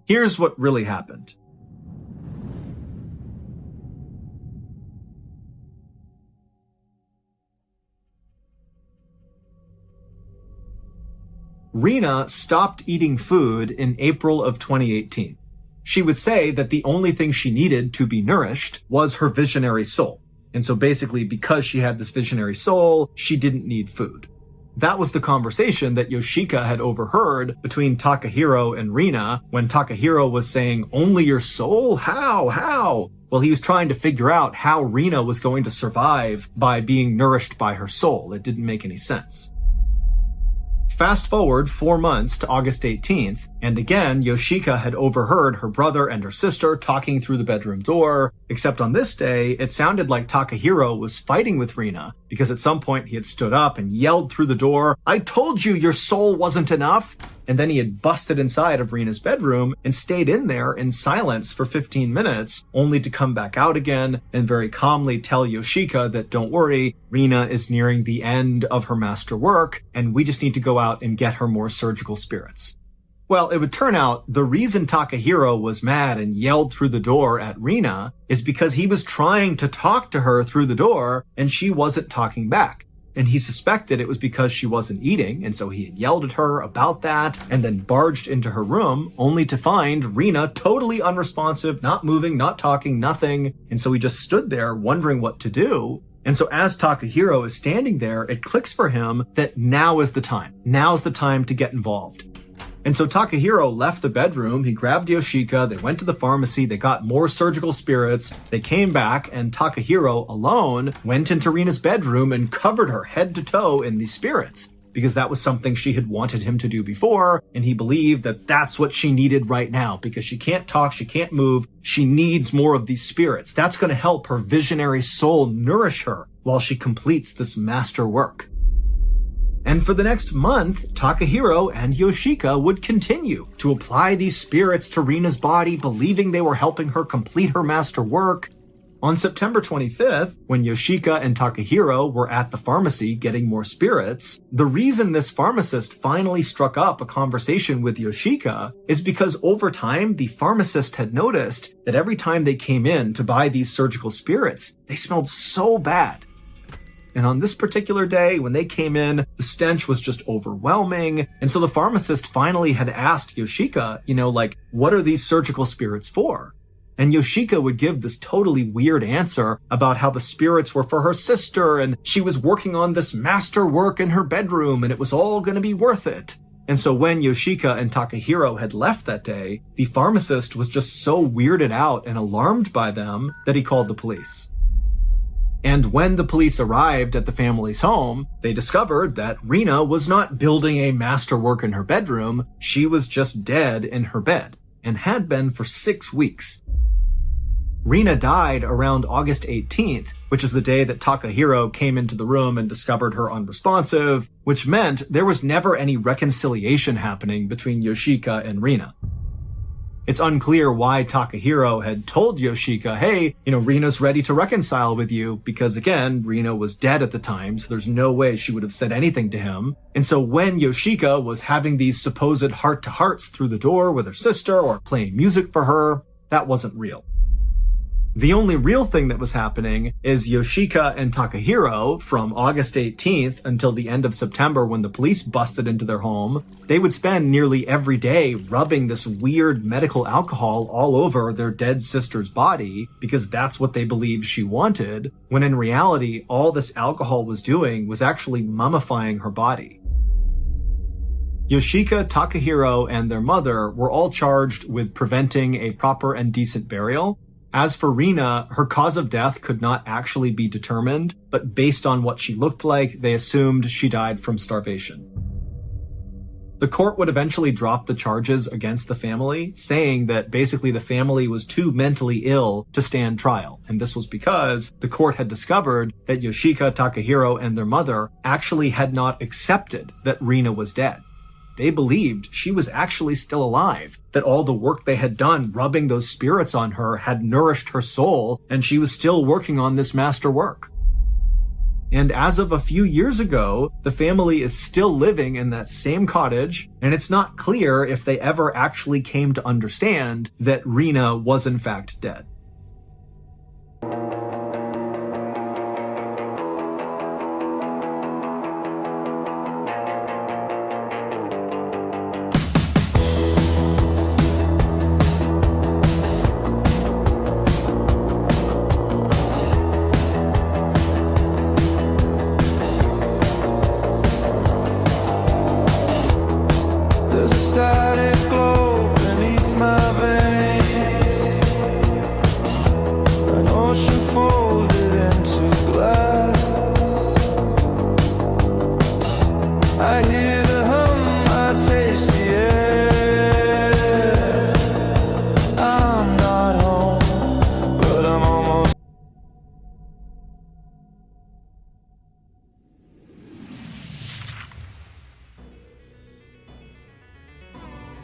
Here's what really happened. Rina stopped eating food in April of 2018. She would say that the only thing she needed to be nourished was her visionary soul. And so basically, because she had this visionary soul, she didn't need food. That was the conversation that Yoshika had overheard between Takahiro and Rina when Takahiro was saying, "Only your soul? How? Well, he was trying to figure out how Rina was going to survive by being nourished by her soul. It didn't make any sense. Fast forward 4 months to August 18th, and again, Yoshika had overheard her brother and her sister talking through the bedroom door, except on this day, it sounded like Takahiro was fighting with Rina, because at some point he had stood up and yelled through the door, "I told you your soul wasn't enough!" And then he had busted inside of Rina's bedroom and stayed in there in silence for 15 minutes, only to come back out again and very calmly tell Yoshika that don't worry, Rina is nearing the end of her master work, and we just need to go out and get her more surgical spirits. Well, it would turn out the reason Takahiro was mad and yelled through the door at Rina is because he was trying to talk to her through the door and she wasn't talking back. And he suspected it was because she wasn't eating, and so he had yelled at her about that and then barged into her room only to find Rina totally unresponsive, not moving, not talking, nothing. And so he just stood there wondering what to do. And so as Takahiro is standing there, it clicks for him that now is the time. Now is the time to get involved. And so Takahiro left the bedroom, he grabbed Yoshika, they went to the pharmacy, they got more surgical spirits, they came back, and Takahiro alone went into Rina's bedroom and covered her head to toe in these spirits. because that was something she had wanted him to do before, and he believed that that's what she needed right now, because she can't talk, she can't move, she needs more of these spirits. That's going to help her visionary soul nourish her while she completes this master work. And for the next month, Takahiro and Yoshika would continue to apply these spirits to Rina's body, believing they were helping her complete her master work. On September 25th, when Yoshika and Takahiro were at the pharmacy getting more spirits, the reason this pharmacist finally struck up a conversation with Yoshika is because over time, the pharmacist had noticed that every time they came in to buy these surgical spirits, they smelled so bad. And on this particular day, when they came in, the stench was just overwhelming. And so the pharmacist finally had asked Yoshika, what are these surgical spirits for? And Yoshika would give this totally weird answer about how the spirits were for her sister, and she was working on this master work in her bedroom, and it was all going to be worth it. And so when Yoshika and Takahiro had left that day, the pharmacist was just so weirded out and alarmed by them that he called the police. And when the police arrived at the family's home, they discovered that Rina was not building a masterwork in her bedroom, she was just dead in her bed, and had been for 6 weeks. Rina died around August 18th, which is the day that Takahiro came into the room and discovered her unresponsive, which meant there was never any reconciliation happening between Yoshika and Rina. It's unclear why Takahiro had told Yoshika, hey, Rina's ready to reconcile with you, because again, Rina was dead at the time, so there's no way she would have said anything to him. And so when Yoshika was having these supposed heart-to-hearts through the door with her sister or playing music for her, that wasn't real. The only real thing that was happening is Yoshika and Takahiro, from August 18th until the end of September when the police busted into their home, they would spend nearly every day rubbing this weird medical alcohol all over their dead sister's body because that's what they believed she wanted, when in reality, all this alcohol was doing was actually mummifying her body. Yoshika, Takahiro, and their mother were all charged with preventing a proper and decent burial. As for Rina, her cause of death could not actually be determined, but based on what she looked like, they assumed she died from starvation. The court would eventually drop the charges against the family, saying that basically the family was too mentally ill to stand trial, and this was because the court had discovered that Yoshika, Takahiro, and their mother actually had not accepted that Rina was dead. They believed she was actually still alive, that all the work they had done rubbing those spirits on her had nourished her soul, and she was still working on this master work. And as of a few years ago, the family is still living in that same cottage, and it's not clear if they ever actually came to understand that Rina was in fact dead.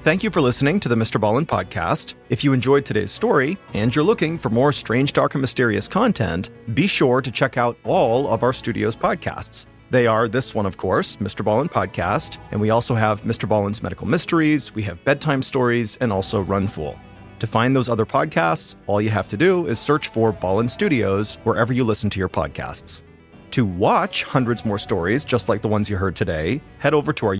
Thank you for listening to the MrBallen's podcast. If you enjoyed today's story and you're looking for more strange, dark, and mysterious content, be sure to check out all of our studio's podcasts. They are this one, of course, MrBallen's Podcast, and we also have MrBallen's Medical Mysteries, we have Bedtime Stories, and also Run Fool. To find those other podcasts, all you have to do is search for Ballen Studios wherever you listen to your podcasts. To watch hundreds more stories just like the ones you heard today, head over to our